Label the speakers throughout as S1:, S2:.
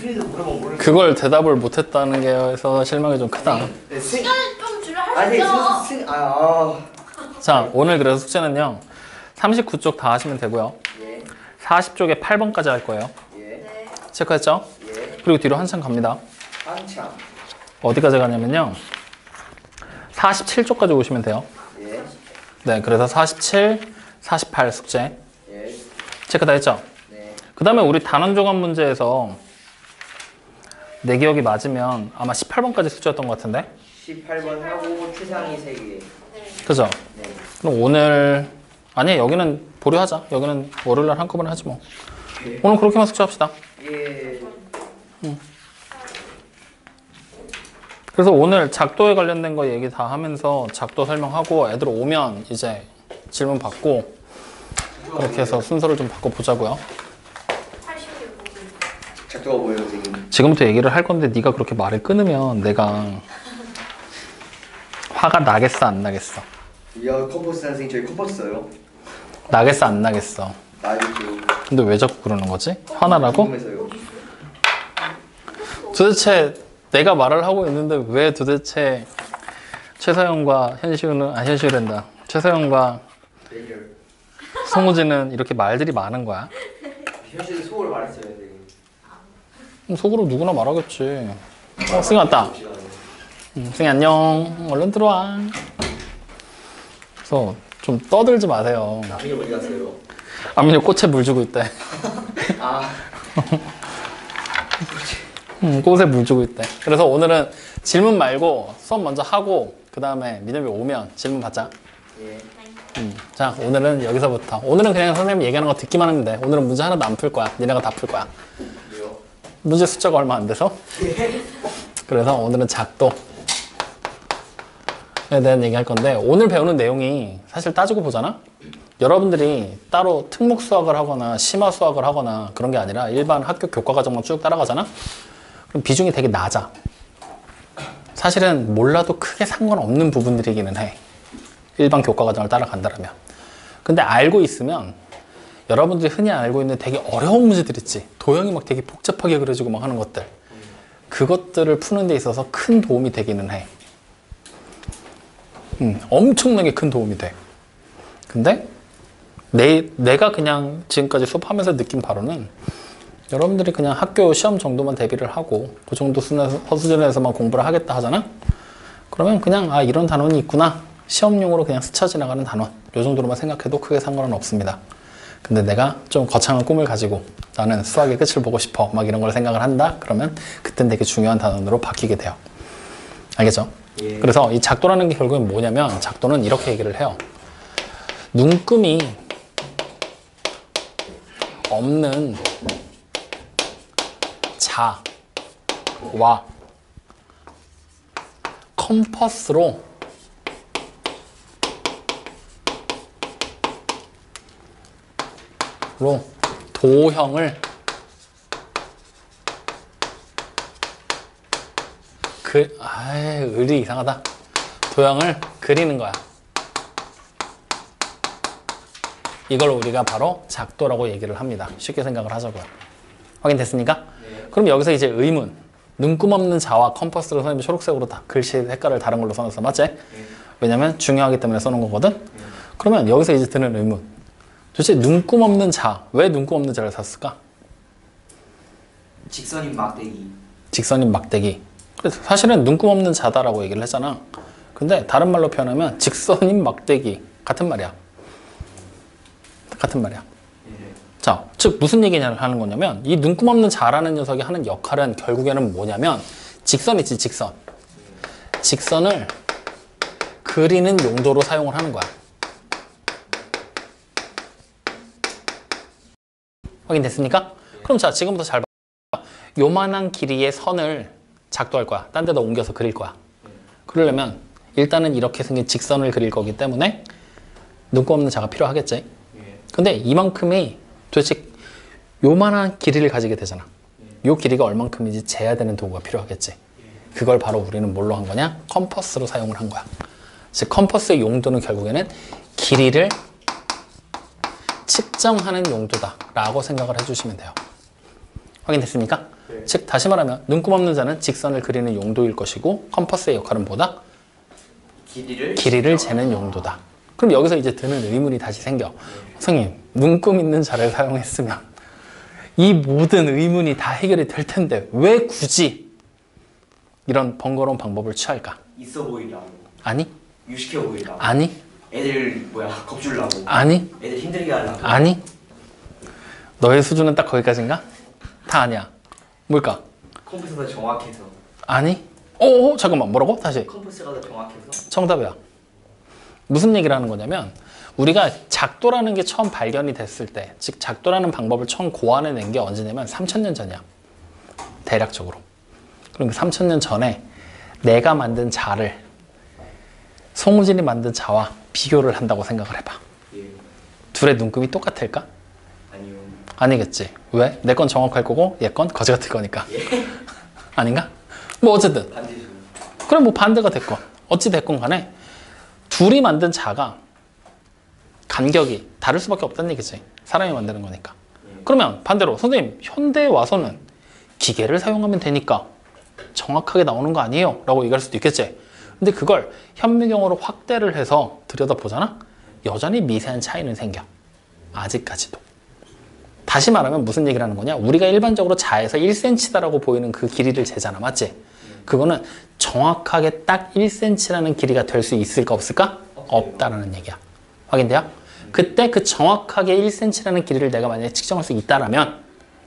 S1: 승리도 물어보면 모르겠어.
S2: 그걸 대답을 못했다는 게서 실망이 좀 크다.
S1: 네,
S3: 시간을 좀 줄여 할 수
S1: 아니
S3: 있죠.
S2: 자, 오늘 그래서 숙제는요. 39쪽 다 하시면 되고요.
S1: 예.
S2: 40쪽에 8번까지 할 거예요.
S1: 예.
S3: 네.
S2: 체크했죠?
S1: 예.
S2: 그리고 뒤로 한참 갑니다.
S1: 한참.
S2: 어디까지 가냐면요. 47쪽까지 오시면 돼요.
S1: 예.
S2: 네, 그래서 47, 48 숙제.
S1: 예.
S2: 체크 다 했죠?
S1: 네.
S2: 그 다음에 우리 단원 조각 문제에서 내 기억이 맞으면 아마 18번까지 숙제였던 것 같은데?
S1: 18번 하고 추상이 3개.
S2: 그죠?
S1: 네.
S2: 그럼 오늘, 아니, 여기는 보류하자. 여기는 월요일날 한꺼번에 하지 뭐.
S1: 예.
S2: 오늘 그렇게만 숙제합시다.
S1: 예.
S2: 그래서 오늘 작도에 관련된 거 얘기 다 하면서 작도 설명하고 애들 오면 이제 질문 받고 그렇게 해서 순서를 좀 바꿔보자고요.
S3: 86분.
S1: 작도가 뭐예요, 선생님?
S2: 지금부터 얘기를 할 건데 네가 그렇게 말을 끊으면 내가 화가 나겠어 안 나겠어?
S1: 야, 컴포스 선생님 저희 컴포스 써요?
S2: 나겠어 안 나겠어?
S1: 나이도
S2: 근데 왜 자꾸 그러는 거지? 화나라고?
S1: 궁금해서요.
S2: 도대체 내가 말을 하고 있는데 왜 도대체 최서영과 현시우랜다. 최서영과
S1: 대결.
S2: 송우진은 이렇게 말들이 많은 거야?
S1: 현실 속으로 말했어요, 선생님.
S2: 속으로 누구나 말하겠지. 승희 왔다. 승희 안녕. 얼른 들어와. 그래서 좀 떠들지 마세요.
S1: 남이 어디 갔어요?
S2: 아민이 꽃에 물 주고 있대.
S1: 아.
S2: 꽃에 물 주고 있대. 그래서 오늘은 질문 말고 수업 먼저 하고 그 다음에 민엽이 오면 질문 받자.
S1: 예.
S2: 자, 오늘은 여기서부터. 오늘은 그냥 선생님 얘기하는 거 듣기만 하면 돼. 오늘은 문제 하나도 안 풀 거야. 니네가 다 풀 거야.
S1: 왜요?
S2: 문제 숫자가 얼마 안 돼서. 그래서 오늘은 작도에 대한 얘기 할 건데 오늘 배우는 내용이 사실 따지고 보잖아? 여러분들이 따로 특목 수학을 하거나 심화 수학을 하거나 그런 게 아니라 일반 학교 교과 과정만 쭉 따라가잖아? 그럼 비중이 되게 낮아. 사실은 몰라도 크게 상관없는 부분들이기는 해. 일반 교과 과정을 따라간다면. 근데 알고 있으면 여러분들이 흔히 알고 있는 되게 어려운 문제들 있지. 도형이 막 되게 복잡하게 그려지고 막 하는 것들. 그것들을 푸는 데 있어서 큰 도움이 되기는 해. 엄청나게 큰 도움이 돼. 근데 내가 그냥 지금까지 수업하면서 느낀 바로는 여러분들이 그냥 학교 시험 정도만 대비를 하고 그 정도 수준에서만 공부를 하겠다 하잖아? 그러면 그냥 아 이런 단원이 있구나. 시험용으로 그냥 스쳐 지나가는 단원. 이 정도로만 생각해도 크게 상관은 없습니다. 근데 내가 좀 거창한 꿈을 가지고 나는 수학의 끝을 보고 싶어. 막 이런 걸 생각을 한다? 그러면 그땐 되게 중요한 단원으로 바뀌게 돼요. 알겠죠?
S1: 예.
S2: 그래서 이 작도라는 게 결국엔 뭐냐면 작도는 이렇게 얘기를 해요. 눈금이 없는 자와 컴퍼스로 도형을 을이 이상하다. 도형을 그리는 거야. 이걸 우리가 바로 작도라고 얘기를 합니다. 쉽게 생각을 하자고요. 확인됐습니까?
S1: 네.
S2: 그럼 여기서 이제 의문. 눈금 없는 자와 컴퍼스로 선생님이 초록색으로 다 글씨 색깔을 다른 걸로 써놨어. 맞지?
S1: 네.
S2: 왜냐면 중요하기 때문에 써놓은 거거든? 그러면 여기서 이제 드는 의문. 도대체 눈금 없는 자. 왜 눈금 없는 자를 샀을까?
S1: 직선인 막대기.
S2: 직선인 막대기. 그래서 사실은 눈금 없는 자다라고 얘기를 했잖아. 근데 다른 말로 표현하면 직선인 막대기. 같은 말이야. 같은 말이야.
S1: 예.
S2: 자, 즉 무슨 얘기냐를 하는 거냐면 이 눈금 없는 자라는 녀석이 하는 역할은 결국에는 뭐냐면 직선이지, 직선. 직선을 그리는 용도로 사용을 하는 거야. 확인됐습니까? 그럼 자, 지금부터 잘 봐. 요만한 길이의 선을 작도할 거야. 딴 데다 옮겨서 그릴 거야. 그러려면 일단은 이렇게 생긴 직선을 그릴 거기 때문에 눈금 없는 자가 필요하겠지. 근데 이만큼이 도대체 요만한 길이를 가지게 되잖아. 요 길이가 얼만큼인지 재야 되는 도구가 필요하겠지. 그걸 바로 우리는 뭘로 한 거냐? 컴퍼스로 사용을 한 거야. 즉 컴퍼스의 용도는 결국에는 길이를 측정하는 용도다 라고 생각을 해주시면 돼요. 확인됐습니까?
S1: 네.
S2: 즉 다시 말하면 눈금 없는 자는 직선을 그리는 용도일 것이고 컴퍼스의 역할은 뭐다? 길이를 재는 용도다. 그럼 여기서 이제 드는 의문이 다시 생겨. 선생님, 눈금 있는 자를 사용했으면 이 모든 의문이 다 해결이 될 텐데 왜 굳이 이런 번거로운 방법을 취할까?
S1: 있어 보이려고.
S2: 아니,
S1: 유식해 보이려고.
S2: 아니,
S1: 애들 겁주려고.
S2: 아니,
S1: 애들 힘들게 하려고.
S2: 아니. 너의 수준은 딱 거기까지인가? 다 아니야. 뭘까?
S1: 컴퓨터가 더 정확해서.
S2: 아니. 잠깐만, 뭐라고? 다시.
S1: 컴퓨터가 더 정확해서.
S2: 정답이야. 무슨 얘기를 하는 거냐면 우리가 작도라는 게 처음 발견이 됐을 때, 즉 작도라는 방법을 처음 고안해낸 게 언제냐면 3000년 전이야. 대략적으로. 그러니까 3000년 전에 내가 만든 자를 송우진이 만든 자와 비교를 한다고 생각을 해봐.
S1: 예.
S2: 둘의 눈금이 똑같을까?
S1: 아니요.
S2: 아니겠지. 왜? 내 건 정확할 거고 얘 건 거지 같을 거니까.
S1: 예.
S2: 아닌가? 뭐 어쨌든
S1: 반대죠.
S2: 그럼 뭐 반대가 됐건 어찌 됐건 간에 둘이 만든 자가 간격이 다를 수밖에 없다는 얘기지. 사람이 만드는 거니까. 그러면 반대로 선생님 현대에 와서는 기계를 사용하면 되니까 정확하게 나오는 거 아니에요? 라고 얘기할 수도 있겠지. 근데 그걸 현미경으로 확대를 해서 들여다보잖아? 여전히 미세한 차이는 생겨. 아직까지도. 다시 말하면 무슨 얘기를 하는 거냐? 우리가 일반적으로 자에서 1cm다라고 보이는 그 길이를 재잖아. 맞지? 그거는 정확하게 딱 1cm라는 길이가 될 수 있을까 없을까? 없다라는 얘기야. 확인돼요? 그때 그 정확하게 1cm라는 길이를 내가 만약에 측정할 수 있다라면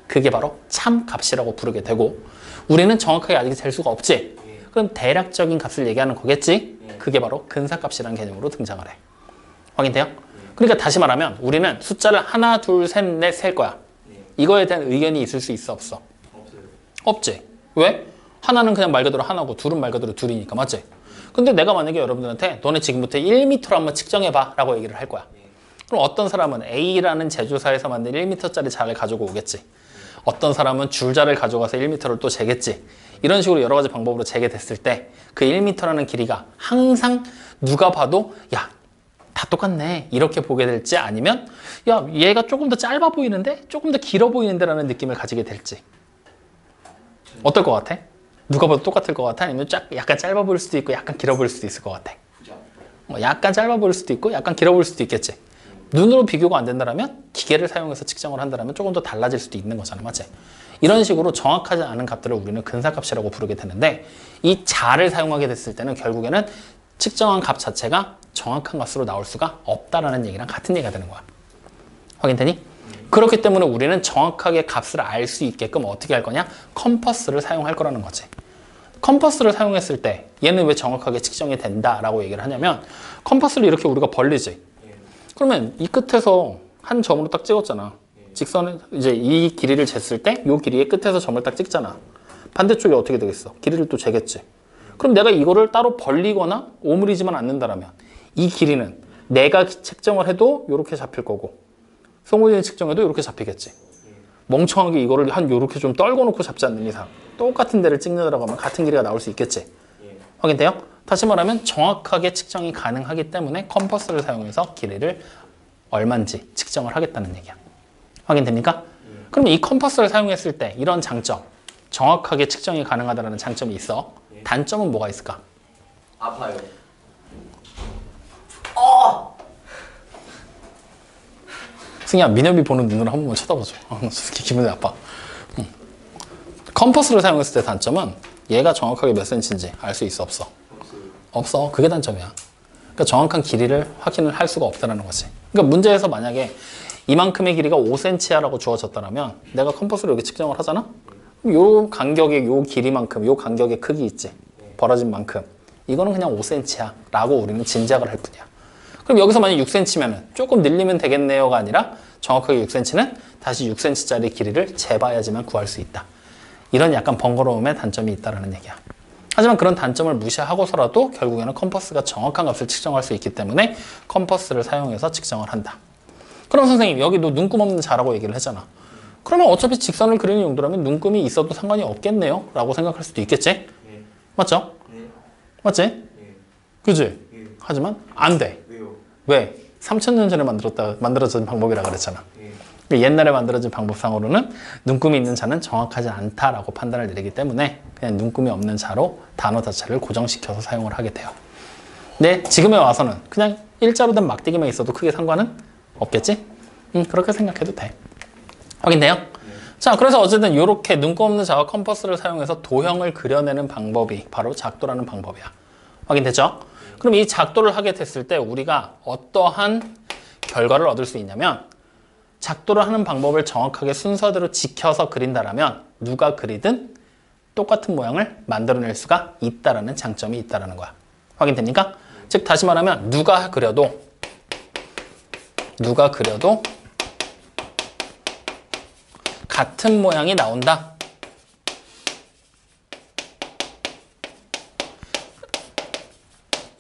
S2: 그게 바로 참값이라고 부르게 되고 우리는 정확하게 아직 잴 수가 없지. 그럼 대략적인 값을 얘기하는 거겠지? 그게 바로 근사값이라는 개념으로 등장을 해. 확인돼요? 그러니까 다시 말하면 우리는 숫자를 하나, 둘, 셋, 넷 셀 거야. 이거에 대한 의견이 있을 수 있어, 없어?
S1: 없어요.
S2: 없지. 왜? 하나는 그냥 말 그대로 하나고 둘은 말 그대로 둘이니까. 맞지? 근데 내가 만약에 여러분들한테 너네 지금부터 1m로 한번 측정해봐 라고 얘기를 할 거야. 그럼 어떤 사람은 A라는 제조사에서 만든 1m짜리 자를 가지고 오겠지. 어떤 사람은 줄자를 가져가서 1m를 또 재겠지. 이런 식으로 여러 가지 방법으로 재게 됐을 때 그 1m라는 길이가 항상 누가 봐도 야, 다 똑같네 이렇게 보게 될지 아니면 야, 얘가 조금 더 짧아 보이는데 조금 더 길어 보이는데 라는 느낌을 가지게 될지. 어떨 것 같아? 누가 봐도 똑같을 것 같아? 아니면 약간 짧아 보일 수도 있고 약간 길어 보일 수도 있을 것 같아? 약간 짧아 보일 수도 있고 약간 길어 보일 수도 있겠지. 눈으로 비교가 안 된다면 기계를 사용해서 측정을 한다면 조금 더 달라질 수도 있는 거잖아. 맞지? 이런 식으로 정확하지 않은 값들을 우리는 근사값이라고 부르게 되는데 이 자를 사용하게 됐을 때는 결국에는 측정한 값 자체가 정확한 값으로 나올 수가 없다라는 얘기랑 같은 얘기가 되는 거야. 확인되니? 그렇기 때문에 우리는 정확하게 값을 알 수 있게끔 어떻게 할 거냐? 컴퍼스를 사용할 거라는 거지. 컴퍼스를 사용했을 때 얘는 왜 정확하게 측정이 된다라고 얘기를 하냐면 컴퍼스를 이렇게 우리가 벌리지. 그러면 이 끝에서 한 점으로 딱 찍었잖아. 직선을 이제 이 길이를 쟀을 때 이 길이의 끝에서 점을 딱 찍잖아. 반대쪽이 어떻게 되겠어? 길이를 또 재겠지. 그럼 내가 이거를 따로 벌리거나 오므리지만 않는다라면 이 길이는 내가 측정을 해도 이렇게 잡힐 거고 송우진이 측정해도 이렇게 잡히겠지. 멍청하게 이거를 한 요렇게 좀 떨궈 놓고 잡지 않는 이상 똑같은 데를 찍느라고 하면 같은 길이가 나올 수 있겠지. 확인돼요? 다시 말하면 정확하게 측정이 가능하기 때문에 컴퍼스를 사용해서 길이를 얼마인지 측정을 하겠다는 얘기야. 확인됩니까? 그러면 이 컴퍼스를 사용했을 때 이런 장점, 정확하게 측정이 가능하다는 장점이 있어. 단점은 뭐가 있을까?
S1: 아파요.
S2: 승희야, 민엽이 보는 눈으로 한 번만 쳐다보죠. 솔직히 기분이 나빠. 컴퍼스를 사용했을 때 단점은 얘가 정확하게 몇 cm인지 알 수 있어, 없어? 없어. 그게 단점이야. 그러니까 정확한 길이를 확인을 할 수가 없다는 거지. 그러니까 문제에서 만약에 이만큼의 길이가 5cm야라고 주어졌다면 내가 컴퍼스로 이렇게 측정을 하잖아? 요 간격의 요 길이만큼, 요 간격의 크기 있지? 벌어진 만큼. 이거는 그냥 5cm야 라고 우리는 짐작을 할 뿐이야. 그럼 여기서 만약 6cm면은 조금 늘리면 되겠네요가 아니라 정확하게 6cm는 다시 6cm짜리 길이를 재봐야지만 구할 수 있다. 이런 약간 번거로움의 단점이 있다는 얘기야. 하지만 그런 단점을 무시하고서라도 결국에는 컴퍼스가 정확한 값을 측정할 수 있기 때문에 컴퍼스를 사용해서 측정을 한다. 그럼 선생님 여기도 눈금 없는 자라고 얘기를 했잖아. 그러면 어차피 직선을 그리는 용도라면 눈금이 있어도 상관이 없겠네요 라고 생각할 수도 있겠지? 맞죠? 맞지? 그지? 하지만 안 돼.
S1: 왜요?
S2: 왜? 3000년 전에 만들어진 방법이라 그랬잖아. 옛날에 만들어진 방법상으로는 눈금이 있는 자는 정확하지 않다라고 판단을 내리기 때문에 그냥 눈금이 없는 자로 단어 자체를 고정시켜서 사용을 하게 돼요. 근데 지금에 와서는 그냥 일자로 된 막대기만 있어도 크게 상관은 없겠지? 그렇게 생각해도 돼. 확인돼요? 자, 그래서 어쨌든 이렇게 눈금 없는 자와 컴퍼스를 사용해서 도형을 그려내는 방법이 바로 작도라는 방법이야. 확인됐죠? 그럼 이 작도를 하게 됐을 때 우리가 어떠한 결과를 얻을 수 있냐면 작도를 하는 방법을 정확하게 순서대로 지켜서 그린다라면 누가 그리든 똑같은 모양을 만들어낼 수가 있다라는 장점이 있다라는 거야. 확인됩니까? 즉 다시 말하면 누가 그려도 같은 모양이 나온다.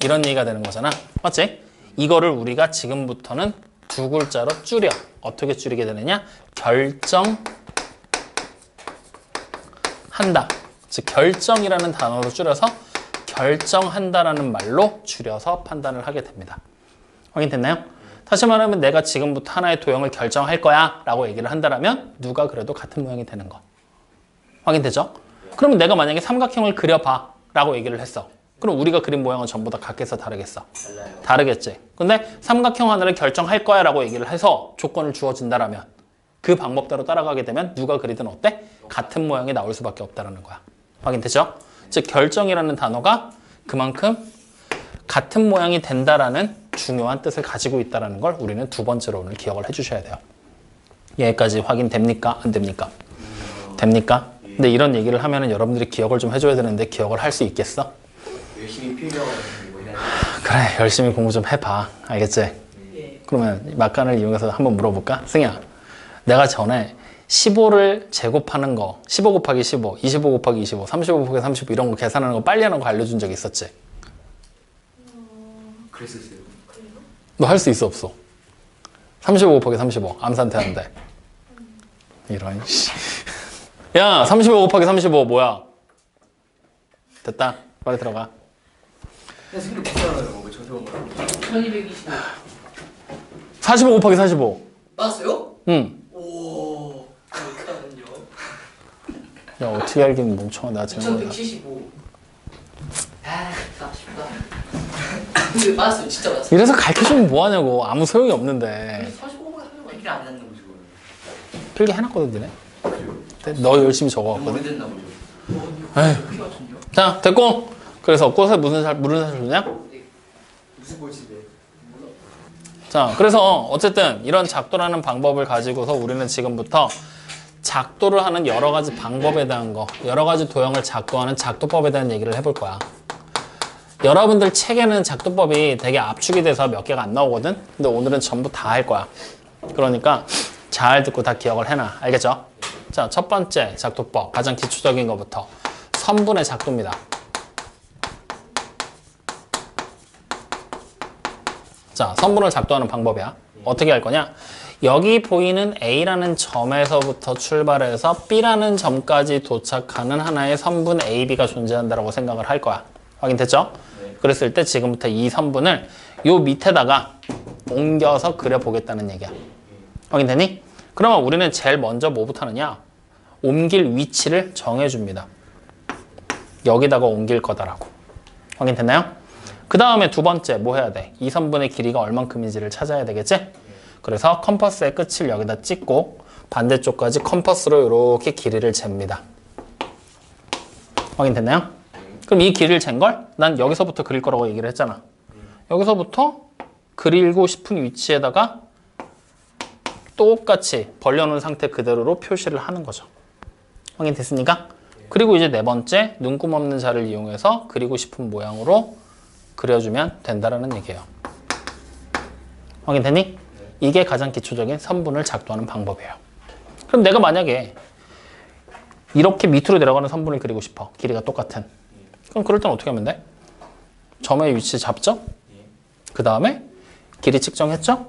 S2: 이런 얘기가 되는 거잖아. 맞지? 이거를 우리가 지금부터는 두 글자로 줄여. 어떻게 줄이게 되느냐? 결정한다. 즉 결정이라는 단어로 줄여서 결정한다라는 말로 줄여서 판단을 하게 됩니다. 확인됐나요? 다시 말하면 내가 지금부터 하나의 도형을 결정할 거야 라고 얘기를 한다면 누가 그래도 같은 모양이 되는 거. 확인되죠? 그러면 내가 만약에 삼각형을 그려봐 라고 얘기를 했어. 그럼 우리가 그린 모양은 전부 다 같겠어, 다르겠어?
S1: 달라요.
S2: 다르겠지. 근데 삼각형 하나를 결정할 거야 라고 얘기를 해서 조건을 주어진다라면 그 방법대로 따라가게 되면 누가 그리든 어때? 같은 모양이 나올 수밖에 없다는 거야. 확인되죠? 즉 결정이라는 단어가 그만큼 같은 모양이 된다라는 중요한 뜻을 가지고 있다는 걸 우리는 두 번째로 오늘 기억을 해주셔야 돼요. 여기까지 확인됩니까? 안 됩니까? 됩니까? 근데 이런 얘기를 하면 여러분들이 기억을 좀 해줘야 되는데 기억을 할 수 있겠어?
S1: 열심히 필기하고 해야
S2: 그래, 열심히 공부 좀 해봐. 알겠지? 그러면 막간을 이용해서 한번 물어볼까? 승희야, 내가 전에 15를 제곱하는 거, 15 곱하기 15, 25 곱하기 25, 35 곱하기 35 이런 거 계산하는 거 빨리 하는 거 알려준 적 있었지?
S1: 그랬었어요.
S2: 너 할 수 있어, 없어? 35 곱하기 35, 암산태 하는데. 이런, 씨. 야, 35 곱하기 35 뭐야? 됐다. 빨리 들어가.
S1: 그냥 생각 비싸잖아요. 뭐 저렴한 거.
S3: 1225.
S2: 45 곱하기 45.
S3: 맞았어요?
S2: 응.
S3: 오. 그렇군요.
S2: 야, 어떻게 알긴 멍청하. 내가 제일 몰라.
S3: 2175. 아, 아쉽다. 근데 맞았어요. 진짜 맞았어요.
S2: 이래서 가르쳐주면 뭐하냐고. 아무 소용이 없는데.
S3: 45가 설마
S1: 필기 안 했나 보죠.
S2: 필기 해놨거든, 니네. 근데 너 열심히
S1: 너무
S2: 적어왔거든.
S1: 오래됐나 보죠.
S2: 에휴.
S3: 어떻게 맞췄냐?
S2: 자, 됐고. 그래서 꽃에 무슨 살 주냐?
S1: 무슨 꼴찌네.
S2: 자, 그래서 어쨌든 이런 작도라는 방법을 가지고서 우리는 지금부터 작도를 하는 여러 가지 방법에 대한 거, 여러 가지 도형을 작도하는 작도법에 대한 얘기를 해볼 거야. 여러분들 책에는 작도법이 되게 압축이 돼서 몇 개가 안 나오거든? 근데 오늘은 전부 다 할 거야. 그러니까 잘 듣고 다 기억을 해놔. 알겠죠? 자, 첫 번째 작도법, 가장 기초적인 것부터 선분의 작도입니다. 자, 선분을 작도하는 방법이야. 어떻게 할 거냐? 여기 보이는 A라는 점에서부터 출발해서 B라는 점까지 도착하는 하나의 선분 AB가 존재한다고 생각을 할 거야. 확인됐죠?
S1: 네.
S2: 그랬을 때 지금부터 이 선분을 요 밑에다가 옮겨서 그려보겠다는 얘기야. 확인되니? 그러면 우리는 제일 먼저 뭐부터 하느냐? 옮길 위치를 정해줍니다. 여기다가 옮길 거다라고. 확인됐나요? 그 다음에 두 번째 뭐 해야 돼? 이 선분의 길이가 얼만큼인지를 찾아야 되겠지? 그래서 컴퍼스의 끝을 여기다 찍고 반대쪽까지 컴퍼스로 이렇게 길이를 잽니다. 확인됐나요? 그럼 이 길이를 잰 걸 난 여기서부터 그릴 거라고 얘기를 했잖아. 여기서부터 그리고 싶은 위치에다가 똑같이 벌려놓은 상태 그대로로 표시를 하는 거죠. 확인됐습니까? 그리고 이제 네 번째 눈금 없는 자를 이용해서 그리고 싶은 모양으로 그려주면 된다라는 얘기예요. 확인됐니? 이게 가장 기초적인 선분을 작도하는 방법이에요. 그럼 내가 만약에 이렇게 밑으로 내려가는 선분을 그리고 싶어. 길이가 똑같은. 그럼 그럴 땐 어떻게 하면 돼? 점의 위치 잡죠? 그 다음에 길이 측정했죠?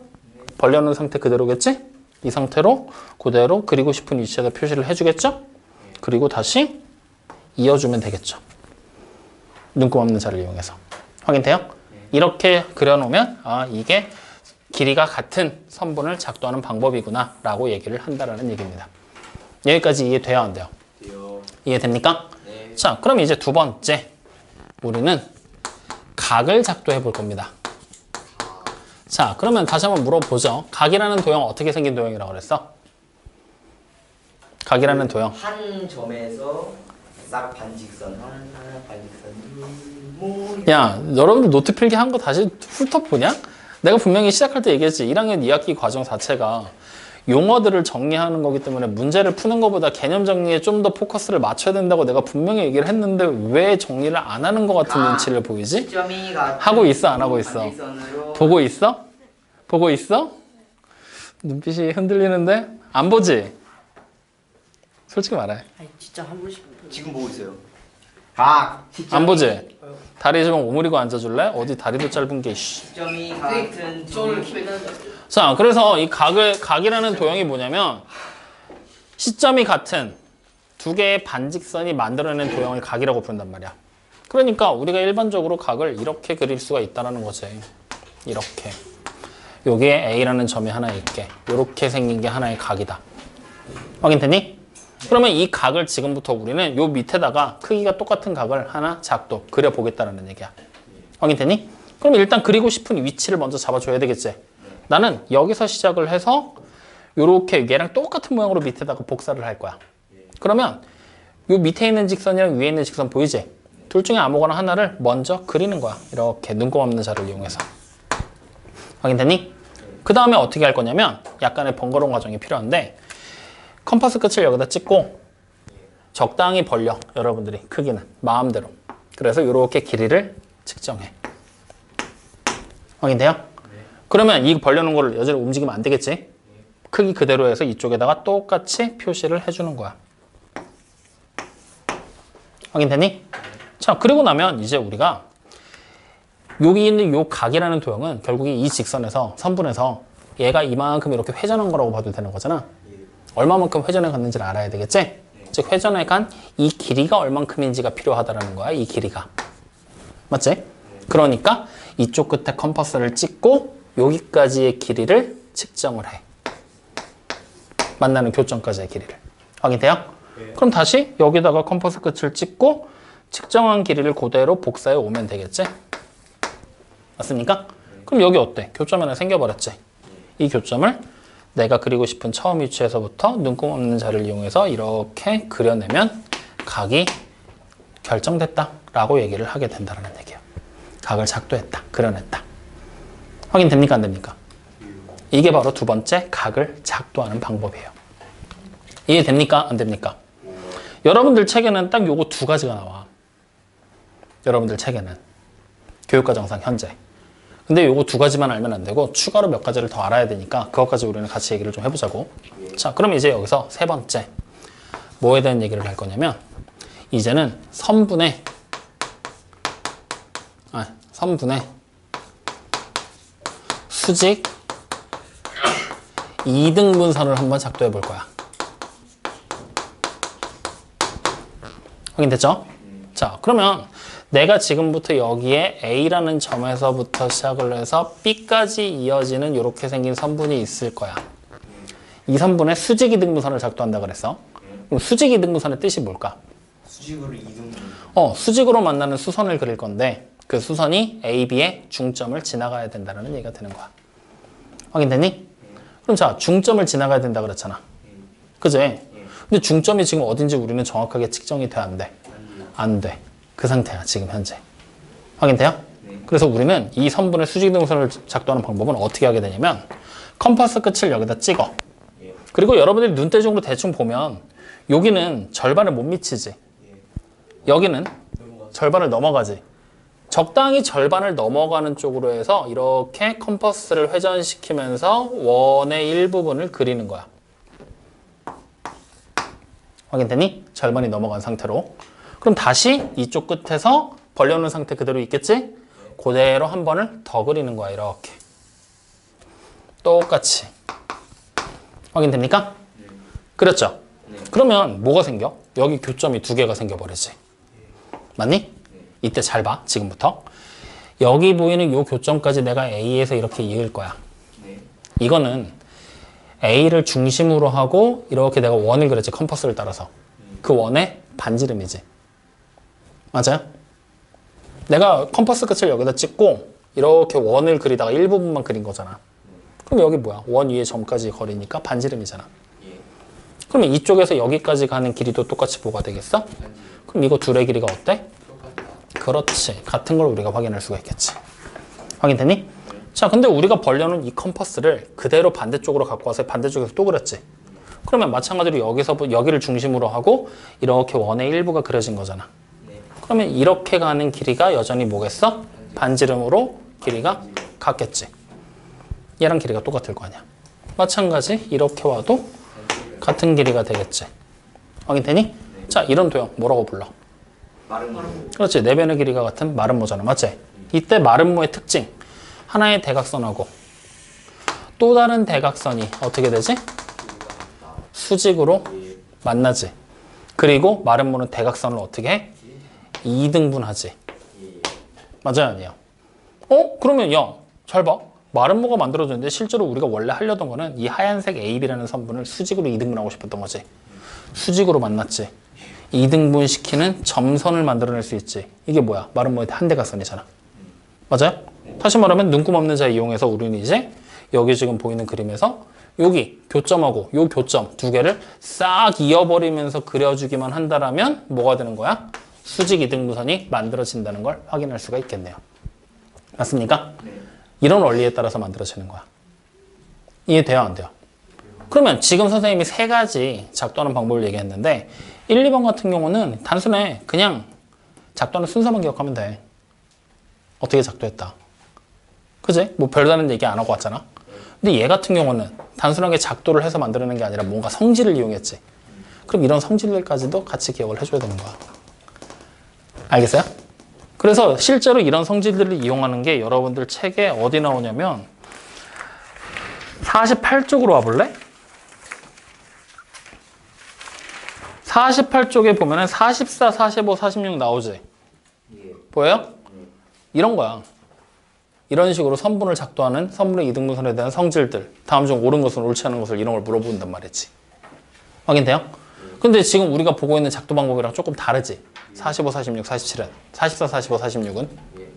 S2: 벌려놓은 상태 그대로겠지? 이 상태로 그대로 그리고 싶은 위치에다 표시를 해주겠죠? 그리고 다시 이어주면 되겠죠. 눈금 없는 자를 이용해서. 확인돼요? 이렇게 그려놓으면 아 이게 길이가 같은 선분을 작도하는 방법이구나 라고 얘기를 한다라는 얘기입니다. 여기까지 이해돼야 안 돼요?
S1: 돼요.
S2: 이해됩니까?
S1: 네.
S2: 자, 그럼 이제 두 번째 우리는 각을 작도해 볼 겁니다. 자, 그러면 다시 한번 물어보죠. 각이라는 도형 어떻게 생긴 도형이라고 그랬어? 각이라는 도형.
S1: 한 점에서 싹 반직선 하나 반직선 뭐
S2: 야, 여러분들 노트 필기 한 거 다시 훑어보냐? 내가 분명히 시작할 때 얘기했지. 1학년 2학기 과정 자체가 용어들을 정리하는 거기 때문에 문제를 푸는 것보다 개념 정리에 좀 더 포커스를 맞춰야 된다고 내가 분명히 얘기를 했는데 왜 정리를 안 하는 것 같은 눈치를 보이지?
S1: 시점이
S2: 하고 있어, 안 하고 있어?
S1: 반직선으로
S2: 보고 있어? 보고 있어? 눈빛이 흔들리는데? 안 보지? 솔직히 말해.
S3: 아니 진짜 한 번씩.
S1: 지금 보고 있어요. 각
S2: 안 보지? 다리 좀 오므리고 앉아줄래? 어디 다리도 짧은 게, 씨.
S1: 시점이 같은
S3: 저를 기대하는.
S2: 자, 그래서 이 각이라는 도형이 뭐냐면 시점이 같은 두 개의 반직선이 만들어낸 도형을 각이라고 부른단 말이야. 그러니까 우리가 일반적으로 각을 이렇게 그릴 수가 있다는 거지. 이렇게. 여기에 A라는 점이 하나 있게. 이렇게 생긴 게 하나의 각이다. 확인됐니? 그러면 이 각을 지금부터 우리는 요 밑에다가 크기가 똑같은 각을 하나 작도 그려보겠다는 얘기야. 확인됐니? 그럼 일단 그리고 싶은 위치를 먼저 잡아줘야 되겠지. 나는 여기서 시작을 해서 요렇게 얘랑 똑같은 모양으로 밑에다가 복사를 할 거야. 그러면 요 밑에 있는 직선이랑 위에 있는 직선 보이지? 둘 중에 아무거나 하나를 먼저 그리는 거야. 이렇게 눈곱 없는 자를 이용해서. 확인됐니? 그 다음에 어떻게 할 거냐면 약간의 번거로운 과정이 필요한데 컴파스 끝을 여기다 찍고 적당히 벌려. 여러분들이 크기는 마음대로. 그래서 이렇게 길이를 측정해. 확인돼요? 그러면 이 벌려놓은 거를 여전히 움직이면 안 되겠지? 크기 그대로 해서 이쪽에다가 똑같이 표시를 해주는 거야. 확인됐니? 자, 그리고 나면 이제 우리가 여기 있는 요 각이라는 도형은 결국에 이 직선에서 선분에서 얘가 이만큼 이렇게 회전한 거라고 봐도 되는 거잖아. 얼마만큼 회전해 갔는지를 알아야 되겠지? 즉 회전해 간 이 길이가 얼만큼인지가 필요하다는 거야. 이 길이가. 맞지? 그러니까 이쪽 끝에 컴퍼스를 찍고 여기까지의 길이를 측정을 해. 만나는 교점까지의 길이를. 확인돼요? 그럼 다시 여기다가 컴퍼스 끝을 찍고 측정한 길이를 그대로 복사해 오면 되겠지? 맞습니까? 그럼 여기 어때? 교점 하나 생겨버렸지? 이 교점을 내가 그리고 싶은 처음 위치에서부터 눈곱 없는 자를 이용해서 이렇게 그려내면 각이 결정됐다 라고 얘기를 하게 된다는 얘기예요. 각을 작도했다, 그려냈다. 확인됩니까? 안 됩니까? 이게 바로 두 번째 각을 작도하는 방법이에요. 이해됩니까? 안 됩니까? 여러분들 책에는 딱 요거 두 가지가 나와. 여러분들 책에는 교육과정상 현재. 근데 요거 두 가지만 알면 안 되고 추가로 몇 가지를 더 알아야 되니까 그것까지 우리는 같이 얘기를 좀 해보자고. 자, 그럼 이제 여기서 세 번째 뭐에 대한 얘기를 할 거냐면 이제는 선분의 수직 2등분선을 한번 작도해 볼 거야. 확인됐죠? 자, 그러면 내가 지금부터 여기에 A라는 점에서부터 시작을 해서 B까지 이어지는 이렇게 생긴 선분이 있을 거야. 이 선분의 수직 2등분선을 작도한다 그랬어. 그럼 수직 2등분선의 뜻이 뭘까?
S1: 수직으로 이동.
S2: 수직으로 만나는 수선을 그릴 건데 그 수선이 A, B의 중점을 지나가야 된다는 얘기가 되는 거야. 확인됐니? 그럼 자, 중점을 지나가야 된다 그랬잖아. 그지? 근데 중점이 지금 어딘지 우리는 정확하게 측정이 돼, 안 돼? 안 돼. 그 상태야, 지금 현재. 확인돼요? 그래서 우리는 이 선분의 수직 등선을 작도하는 방법은 어떻게 하게 되냐면 컴퍼스 끝을 여기다 찍어. 그리고 여러분들이 눈대중으로 대충 보면 여기는 절반을 못 미치지. 여기는 절반을 넘어가지. 적당히 절반을 넘어가는 쪽으로 해서 이렇게 컴퍼스를 회전시키면서 원의 일부분을 그리는 거야. 확인되니? 절반이 넘어간 상태로. 그럼 다시 이쪽 끝에서 벌려놓은 상태 그대로 있겠지? 그대로 한 번을 더 그리는 거야. 이렇게. 똑같이. 확인됩니까? 그렇죠? 그러면 뭐가 생겨? 여기 교점이 두 개가 생겨버리지. 맞니? 이때 잘 봐. 지금부터. 여기 보이는 이 교점까지 내가 A에서 이렇게 이을 거야. 이거는 A를 중심으로 하고 이렇게 내가 원을 그렸지, 컴퍼스를 따라서. 그 원의 반지름이지. 맞아요? 내가 컴퍼스 끝을 여기다 찍고 이렇게 원을 그리다가 일부분만 그린 거잖아. 그럼 여기 뭐야? 원 위에 점까지 거리니까 반지름이잖아. 그러면 이쪽에서 여기까지 가는 길이도 똑같이 뭐가 되겠어? 그럼 이거 둘의 길이가 어때? 그렇지. 같은 걸 우리가 확인할 수가 있겠지. 확인됐니? 자, 근데 우리가 벌려놓은 이 컴퍼스를 그대로 반대쪽으로 갖고 와서 반대쪽에서 또 그렸지. 그러면 마찬가지로 여기를 중심으로 하고 이렇게 원의 일부가 그려진 거잖아. 그러면 이렇게 가는 길이가 여전히 뭐겠어? 반지름으로 길이가 같겠지. 얘랑 길이가 똑같을 거 아니야. 마찬가지 이렇게 와도 같은 길이가 되겠지. 확인되니? 자, 이런 도형 뭐라고 불러?
S1: 마름모.
S2: 그렇지. 네 변의 길이가 같은 마름모잖아. 맞지? 이때 마름모의 특징. 하나의 대각선하고 또 다른 대각선이 어떻게 되지? 수직으로 만나지. 그리고 마름모는 대각선을 어떻게 해? 2등분하지. 맞아요, 아니에요? 그러면 야, 잘 봐. 마름모가 만들어졌는데 실제로 우리가 원래 하려던 거는 이 하얀색 AB라는 선분을 수직으로 2등분하고 싶었던 거지. 수직으로 만났지. 2등분 시키는 점선을 만들어낼 수 있지. 이게 뭐야? 마름모의 한 대각선이잖아. 맞아요? 다시 말하면 눈금 없는 자 이용해서 우리는 이제 여기 지금 보이는 그림에서 여기 교점하고 요 교점 두 개를 싹 이어버리면서 그려주기만 한다라면 뭐가 되는 거야? 수직 2등분선이 만들어진다는 걸 확인할 수가 있겠네요. 맞습니까? 이런 원리에 따라서 만들어지는 거야. 이해돼요? 안 돼요? 그러면 지금 선생님이 세 가지 작도하는 방법을 얘기했는데 1, 2번 같은 경우는 단순해. 그냥 작도하는 순서만 기억하면 돼. 어떻게 작도했다. 그지? 뭐 별다른 얘기 안 하고 왔잖아. 근데 얘 같은 경우는 단순하게 작도를 해서 만들어낸 게 아니라 뭔가 성질을 이용했지. 그럼 이런 성질들까지도 같이 기억을 해줘야 되는 거야. 알겠어요? 그래서 실제로 이런 성질들을 이용하는 게 여러분들 책에 어디 나오냐면 48쪽으로 와볼래? 48쪽에 보면은 44, 45, 46 나오지? 보여요? 이런 거야. 이런 식으로 선분을 작도하는 선분의 2등분선에 대한 성질들, 다음 중 옳은 것은 옳지 않은 것을 이런 걸 물어본단 말이지. 확인돼요? 근데 지금 우리가 보고 있는 작도 방법이랑 조금 다르지? 45, 46, 47은 44, 45, 46은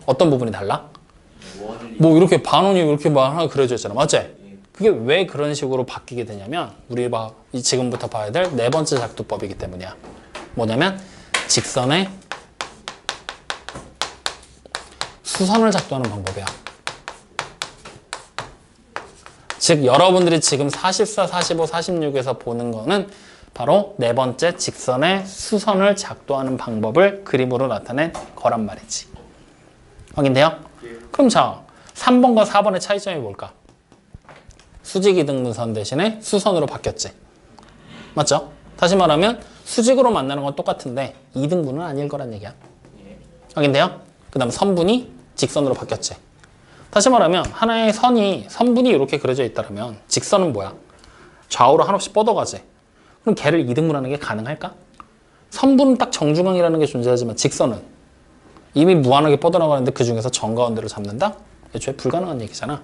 S2: 어떤 부분이 달라? 뭐 이렇게 반원이 이렇게 막 하나 그려져 있잖아. 맞지? 그게 왜 그런 식으로 바뀌게 되냐면 우리 지금부터 봐야 될 네 번째 작도법이기 때문이야. 뭐냐면 직선의 수선을 작도하는 방법이야. 즉 여러분들이 지금 44, 45, 46에서 보는 거는 바로 네 번째 직선의 수선을 작도하는 방법을 그림으로 나타낸 거란 말이지. 확인돼요? 그럼 자, 3번과 4번의 차이점이 뭘까? 수직 2등분선 대신에 수선으로 바뀌었지. 맞죠? 다시 말하면 수직으로 만나는 건 똑같은데 2등분은 아닐 거란 얘기야. 확인돼요? 그 다음 선분이 직선으로 바뀌었지. 다시 말하면 하나의 선분이 이렇게 그려져 있다면 직선은 뭐야? 좌우로 한없이 뻗어가지. 그럼 걔를 2등분하는 게 가능할까? 선분은 딱 정중앙이라는 게 존재하지만 직선은 이미 무한하게 뻗어나가는데 그 중에서 정가운데를 잡는다? 애초에 불가능한 얘기잖아.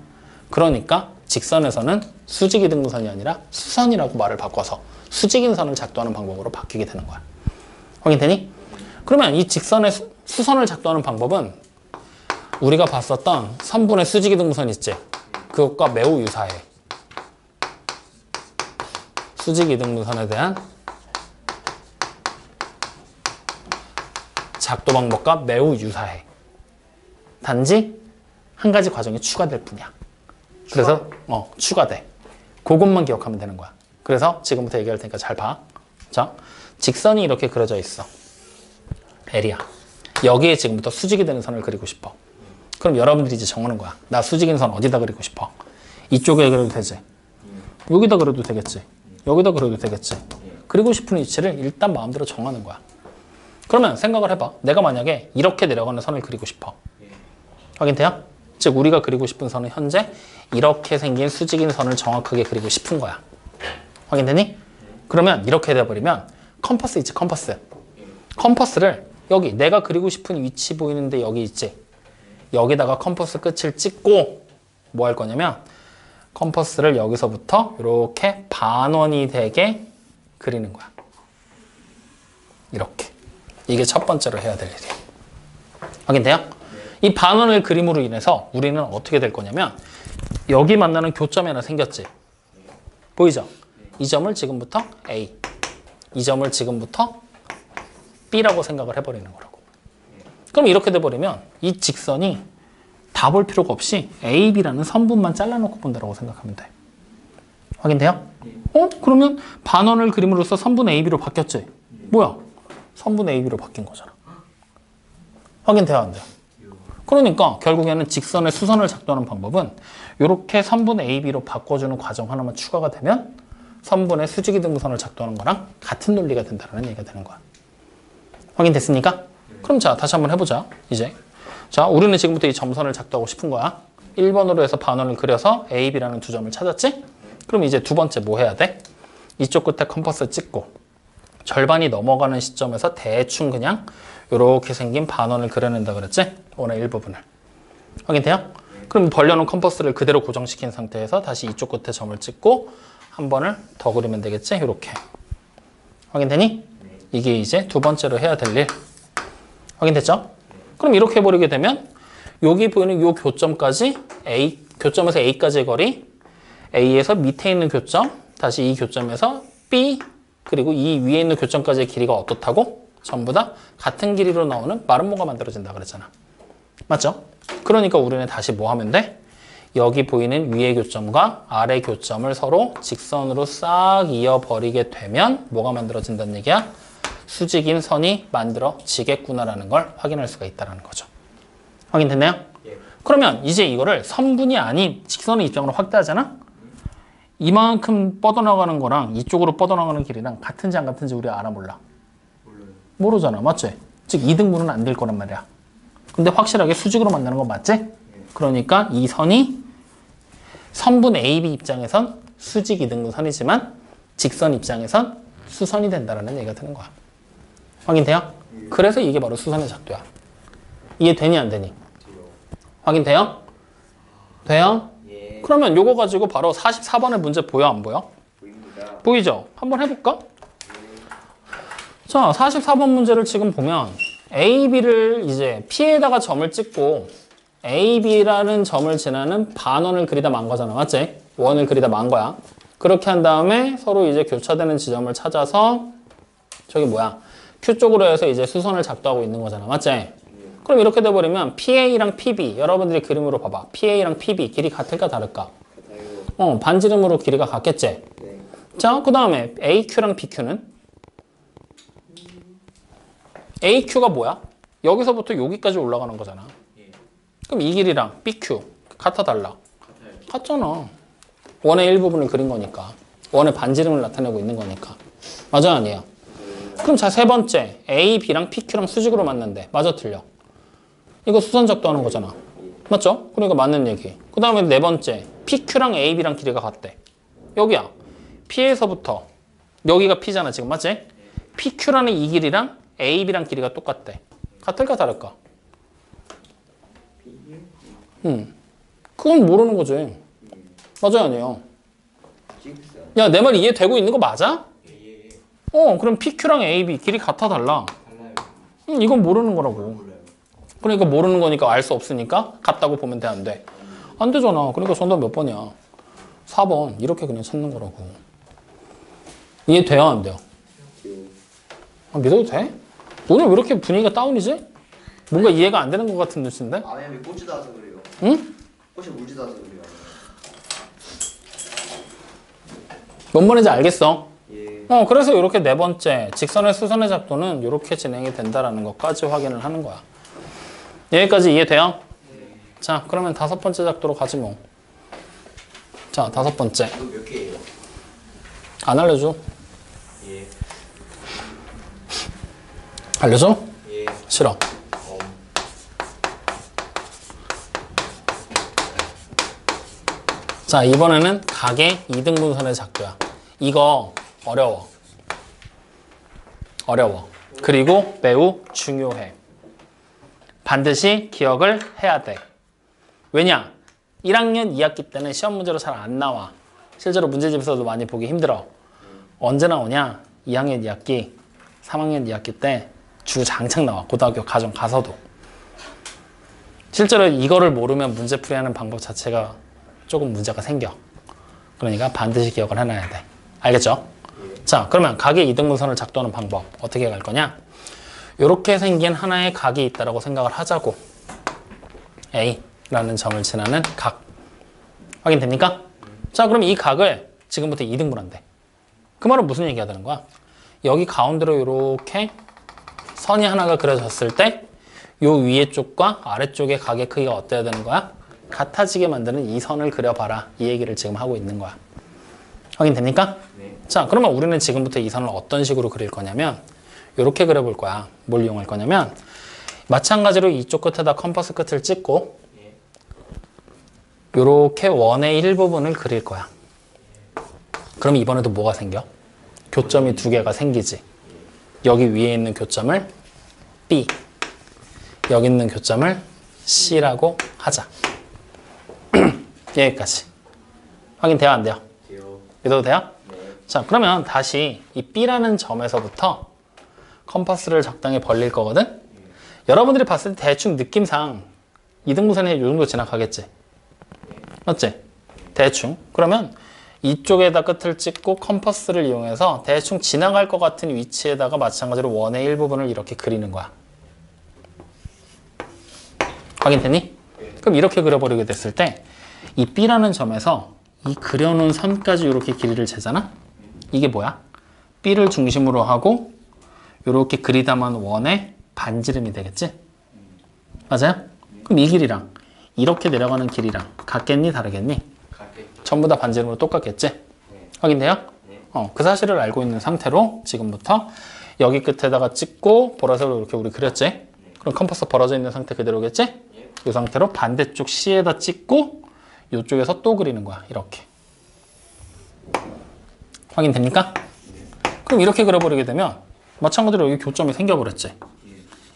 S2: 그러니까 직선에서는 수직 2등분선이 아니라 수선이라고 말을 바꿔서 수직인 선을 작도하는 방법으로 바뀌게 되는 거야. 확인되니? 그러면 이 직선의 수선을 작도하는 방법은 우리가 봤었던 선분의 수직 2등분선 있지? 그것과 매우 유사해. 수직 2등분선에 대한 작도 방법과 매우 유사해. 단지 한 가지 과정이 추가될 뿐이야. 그래서 추가돼. 그것만 기억하면 되는 거야. 그래서 지금부터 얘기할 테니까 잘 봐. 자, 직선이 이렇게 그려져 있어. L이야. 여기에 지금부터 수직이 되는 선을 그리고 싶어. 그럼 여러분들이 이제 정하는 거야. 나 수직인 선 어디다 그리고 싶어? 이쪽에 그려도 되지. 여기다 그려도 되겠지. 여기다 그려도 되겠지. 그리고 싶은 위치를 일단 마음대로 정하는 거야. 그러면 생각을 해봐. 내가 만약에 이렇게 내려가는 선을 그리고 싶어. 확인돼요? 즉 우리가 그리고 싶은 선은 현재 이렇게 생긴 수직인 선을 정확하게 그리고 싶은 거야. 확인되니? 그러면 이렇게 돼버리면 컴퍼스 있지, 컴퍼스. 컴퍼스를 여기 내가 그리고 싶은 위치 보이는데 여기 있지. 여기다가 컴퍼스 끝을 찍고 뭐 할 거냐면 컴퍼스를 여기서부터 이렇게 반원이 되게 그리는 거야. 이렇게. 이게 첫 번째로 해야 될 일이에요. 확인돼요? 이 반원을 그림으로 인해서 우리는 어떻게 될 거냐면 여기 만나는 교점이 하나 생겼지. 보이죠? 이 점을 지금부터 A, 이 점을 지금부터 B라고 생각을 해버리는 거라고. 그럼 이렇게 돼버리면 이 직선이 다 볼 필요가 없이 A, B라는 선분만 잘라놓고 본다고 생각하면 돼. 확인돼요? 그러면 반원을 그림으로써 선분 A, B로 바뀌었지? 뭐야? 선분 A, B로 바뀐 거잖아. 확인돼요? 안 돼요? 그러니까 결국에는 직선의 수선을 작동하는 방법은 이렇게 선분 A, B로 바꿔주는 과정 하나만 추가가 되면 선분의 수직이등분선을 작동하는 거랑 같은 논리가 된다는 얘기가 되는 거야. 확인됐습니까? 그럼 자, 다시 한번 해보자. 이제 자, 우리는 지금부터 이 점선을 작동하고 싶은 거야. 1번으로 해서 반원을 그려서 A, B라는 두 점을 찾았지? 그럼 이제 두 번째 뭐 해야 돼? 이쪽 끝에 컴퍼스 찍고 절반이 넘어가는 시점에서 대충 그냥 이렇게 생긴 반원을 그려낸다 그랬지? 오늘 일부분을. 확인돼요? 그럼 벌려놓은 컴퍼스를 그대로 고정시킨 상태에서 다시 이쪽 끝에 점을 찍고 한 번을 더 그리면 되겠지? 이렇게. 확인되니? 이게 이제 두 번째로 해야 될 일. 확인됐죠? 그럼 이렇게 해버리게 되면 여기 보이는 이 교점까지 A, 교점에서 A까지의 거리, A에서 밑에 있는 교점, 다시 이 교점에서 B, 그리고 이 위에 있는 교점까지의 길이가 어떻다고? 전부 다 같은 길이로 나오는 마름모가 만들어진다 그랬잖아. 맞죠? 그러니까 우리는 다시 뭐 하면 돼? 여기 보이는 위의 교점과 아래 교점을 서로 직선으로 싹 이어버리게 되면 뭐가 만들어진다는 얘기야? 수직인 선이 만들어지겠구나라는 걸 확인할 수가 있다는 거죠. 확인됐나요?
S1: 예.
S2: 그러면 이제 이거를 선분이 아닌 직선의 입장으로 확대하잖아? 이만큼 뻗어나가는 거랑 이쪽으로 뻗어나가는 길이랑 같은지 안 같은지 우리 알아 몰라?
S1: 몰라요.
S2: 모르잖아. 맞지? 즉 이등분은 안 될 거란 말이야. 근데 확실하게 수직으로 만드는 건 맞지? 그러니까 이 선이 선분 AB 입장에선 수직 이등분 선이지만 직선 입장에선 수선이 된다는 얘기가 되는 거야. 확인돼요? 그래서 이게 바로 수선의 작도야. 이해되니 안 되니? 확인돼요? 돼요?
S1: 예.
S2: 그러면 요거 가지고 바로 44번의 문제 보여 안 보여?
S1: 보입니다.
S2: 보이죠? 한번 해볼까? 자, 44번 문제를 지금 보면 A, B를 이제 P에다가 점을 찍고 A, B라는 점을 지나는 반원을 그리다 만 거잖아. 맞지? 원을 그리다 만 거야. 그렇게 한 다음에 서로 이제 교차되는 지점을 찾아서 저기 뭐야? Q 쪽으로 해서 이제 수선을 작동하고 있는 거잖아. 맞지? 그럼 이렇게 돼버리면 PA랑 PB 여러분들이 그림으로 봐봐. PA랑 PB 길이 같을까 다를까?
S1: 같아요.
S2: 반지름으로 길이가 같겠지?
S1: 네.
S2: 자, 그 다음에 AQ랑 BQ는? AQ가 뭐야? 여기서부터 여기까지 올라가는 거잖아.
S1: 예.
S2: 그럼 이 길이랑 BQ 같아 달라?
S1: 같아요.
S2: 같잖아. 원의 일부분을 그린 거니까. 원의 반지름을 나타내고 있는 거니까. 맞아 아니에요? 그럼 자, 세 번째 A, B랑 PQ랑 수직으로 맞는데 맞아 틀려? 이거 수선 작동하는 거잖아. 맞죠? 그러니까 맞는 얘기. 그 다음에 네 번째 PQ랑 A, B랑 길이가 같대. 여기야. P에서부터 여기가 P잖아 지금. 맞지? PQ라는 이 길이랑 A, B랑 길이가 똑같대. 같을까 다를까? 그건 모르는 거지. 맞아요 아니에요?
S1: 직선.
S2: 야, 내 말 이해되고 있는 거 맞아?
S1: 예.
S2: 그럼 PQ랑 AB 길이 같아 달라?
S1: 달라요.
S2: 이건 모르는 거라고.
S1: 몰라요.
S2: 그러니까 모르는 거니까 알 수 없으니까 같다고 보면 돼, 안 돼? 안 되잖아. 그러니까 정답 몇 번이야? 4번. 이렇게 그냥 찾는 거라고. 이해돼요, 안 돼요? 믿어도 돼? 오늘 왜 이렇게 분위기가 다운이지? 뭔가 이해가 안 되는 것 같은 뉴스인데?
S1: 안에 꽃이 닿아서 그래요.
S2: 응?
S1: 꽃이 물지 닿아서 그래요.
S2: 뭔 말인지 알겠어?
S1: 예.
S2: 그래서 이렇게 네 번째 직선의 수선의 작도는 이렇게 진행이 된다라는 것까지 확인을 하는 거야. 여기까지 이해돼요? 자, 그러면 다섯 번째 작도로 가지 뭐. 자, 다섯 번째.
S1: 이거 몇 개예요?
S2: 안 알려줘.
S1: 예.
S2: 알려줘?
S1: 예.
S2: 싫어. 자, 이번에는 각의 이등분선의 작도야. 이거 어려워. 어려워. 그리고 매우 중요해. 반드시 기억을 해야 돼. 왜냐? 1학년 2학기 때는 시험 문제로 잘 안 나와. 실제로 문제집에서도 많이 보기 힘들어. 언제 나오냐? 2학년 2학기, 3학년 2학기 때 주장창 나와. 고등학교 가정 가서도. 실제로 이거를 모르면 문제풀이하는 방법 자체가 조금 문제가 생겨. 그러니까 반드시 기억을 해놔야 돼. 알겠죠? 자, 그러면 각의 이등분선을 작도하는 방법 어떻게 갈 거냐? 이렇게 생긴 하나의 각이 있다고 생각을 하자고. A라는 점을 지나는 각. 확인됩니까? 자, 그럼 이 각을 지금부터 2등분한대. 그 말은 무슨 얘기가 되는 거야? 여기 가운데로 이렇게 선이 하나가 그려졌을 때 요 위에 쪽과 아래쪽의 각의 크기가 어때야 되는 거야? 같아지게 만드는 이 선을 그려봐라. 이 얘기를 지금 하고 있는 거야. 확인됩니까?
S1: 네.
S2: 자, 그러면 우리는 지금부터 이 선을 어떤 식으로 그릴 거냐면 이렇게 그려볼 거야. 뭘 이용할 거냐면 마찬가지로 이쪽 끝에다 컴퍼스 끝을 찍고 이렇게 원의 일부분을 그릴 거야. 그럼 이번에도 뭐가 생겨? 교점이 두 개가 생기지. 여기 위에 있는 교점을 B, 여기 있는 교점을 C라고 하자. 여기까지. 확인돼요? 안 돼요?
S1: 돼요.
S2: 믿어도 돼요?
S1: 네.
S2: 자, 그러면 다시 이 B라는 점에서부터 컴퍼스를 적당히 벌릴 거거든? 여러분들이 봤을 때 대충 느낌상 이등분선이 이 정도 지나가겠지? 맞지? 대충. 그러면 이쪽에다 끝을 찍고 컴퍼스를 이용해서 대충 지나갈 것 같은 위치에다가 마찬가지로 원의 일부분을 이렇게 그리는 거야. 확인됐니? 그럼 이렇게 그려버리게 됐을 때 이 B라는 점에서 이 그려놓은 선까지 이렇게 길이를 재잖아? 이게 뭐야? B를 중심으로 하고 이렇게 그리다만 원의 반지름이 되겠지? 맞아요? 그럼 이 길이랑 이렇게 내려가는 길이랑 같겠니? 다르겠니?
S1: 갈게.
S2: 전부 다 반지름으로 똑같겠지?
S1: 네.
S2: 확인돼요?
S1: 네.
S2: 그 사실을 알고 있는 상태로 지금부터 여기 끝에다가 찍고 보라색으로 이렇게 우리 그렸지? 그럼 컴퍼스 벌어져 있는 상태 그대로겠지? 이 상태로 반대쪽 C에다 찍고 이쪽에서 또 그리는 거야. 이렇게. 확인됩니까? 그럼 이렇게 그려버리게 되면 마찬가지로 여기 교점이 생겨버렸지?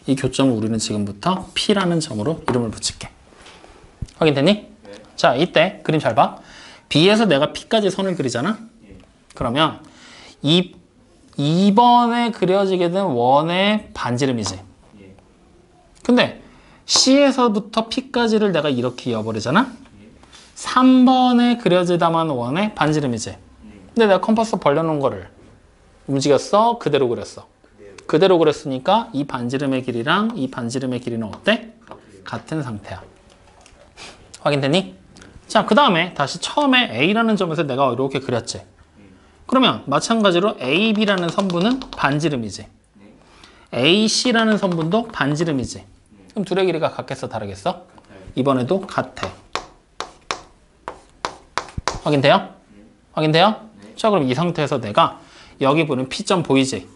S2: 이 교점을 우리는 지금부터 P라는 점으로 이름을 붙일게. 확인됐니?
S1: 네.
S2: 자, 이때 그림 잘 봐. B에서 내가 P까지 선을 그리잖아? 그러면 2번에 그려지게 된 원의 반지름이지. 근데 C에서부터 P까지를 내가 이렇게 이어버리잖아? 3번에 그려지다만 원의 반지름이지. 근데 내가 컴퍼스 벌려놓은 거를 움직였어? 그대로 그렸어? 그대로 그렸으니까 이 반지름의 길이랑 이 반지름의 길이는 어때? 같은 상태야. 확인됐니? 자, 그 다음에 다시 처음에 A라는 점에서 내가 이렇게 그렸지. 그러면 마찬가지로 AB라는 선분은 반지름이지. AC라는 선분도 반지름이지. 그럼 둘의 길이가 같겠어? 다르겠어? 이번에도 같아. 확인돼요? 확인돼요? 자, 그럼 이 상태에서 내가 여기 보는 P점 보이지?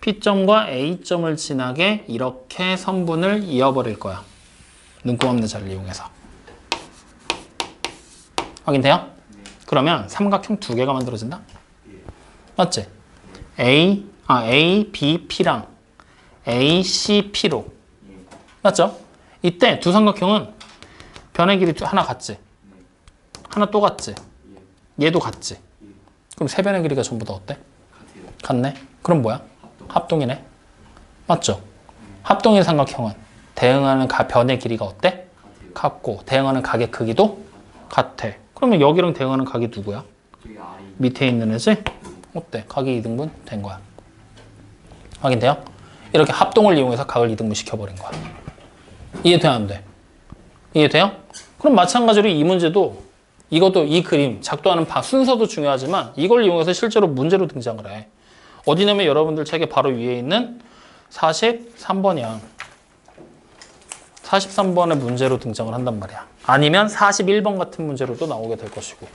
S2: P점과 A점을 지나게 이렇게 선분을 이어버릴 거야. 눈금 없는 자를 이용해서. 확인돼요? 그러면 삼각형 두 개가 만들어진다? 맞지? A, B, P랑 A, C, P로. 맞죠? 이때 두 삼각형은 변의 길이 하나 같지? 하나 또 같지? 얘도 같지? 그럼 세 변의 길이가 전부 다 어때? 같네? 그럼 뭐야? 합동이네? 맞죠? 합동인 삼각형은 대응하는 변의 길이가 어때? 같고 대응하는 각의 크기도 같아. 그러면 여기랑 대응하는 각이 누구야?
S1: 저기 R이.
S2: 밑에 있는 애지? 어때? 각이 2등분 된 거야. 확인돼요? 이렇게 합동을 이용해서 각을 2등분 시켜버린 거야. 이해돼요? 안 돼? 이해돼요? 그럼 마찬가지로 이 문제도 이것도 이 그림 작도하는 순서도 중요하지만 이걸 이용해서 실제로 문제로 등장을 해. 어디냐면 여러분들 책에 바로 위에 있는 43번이야. 43번의 문제로 등장을 한단 말이야. 아니면 41번 같은 문제로도 나오게 될 것이고.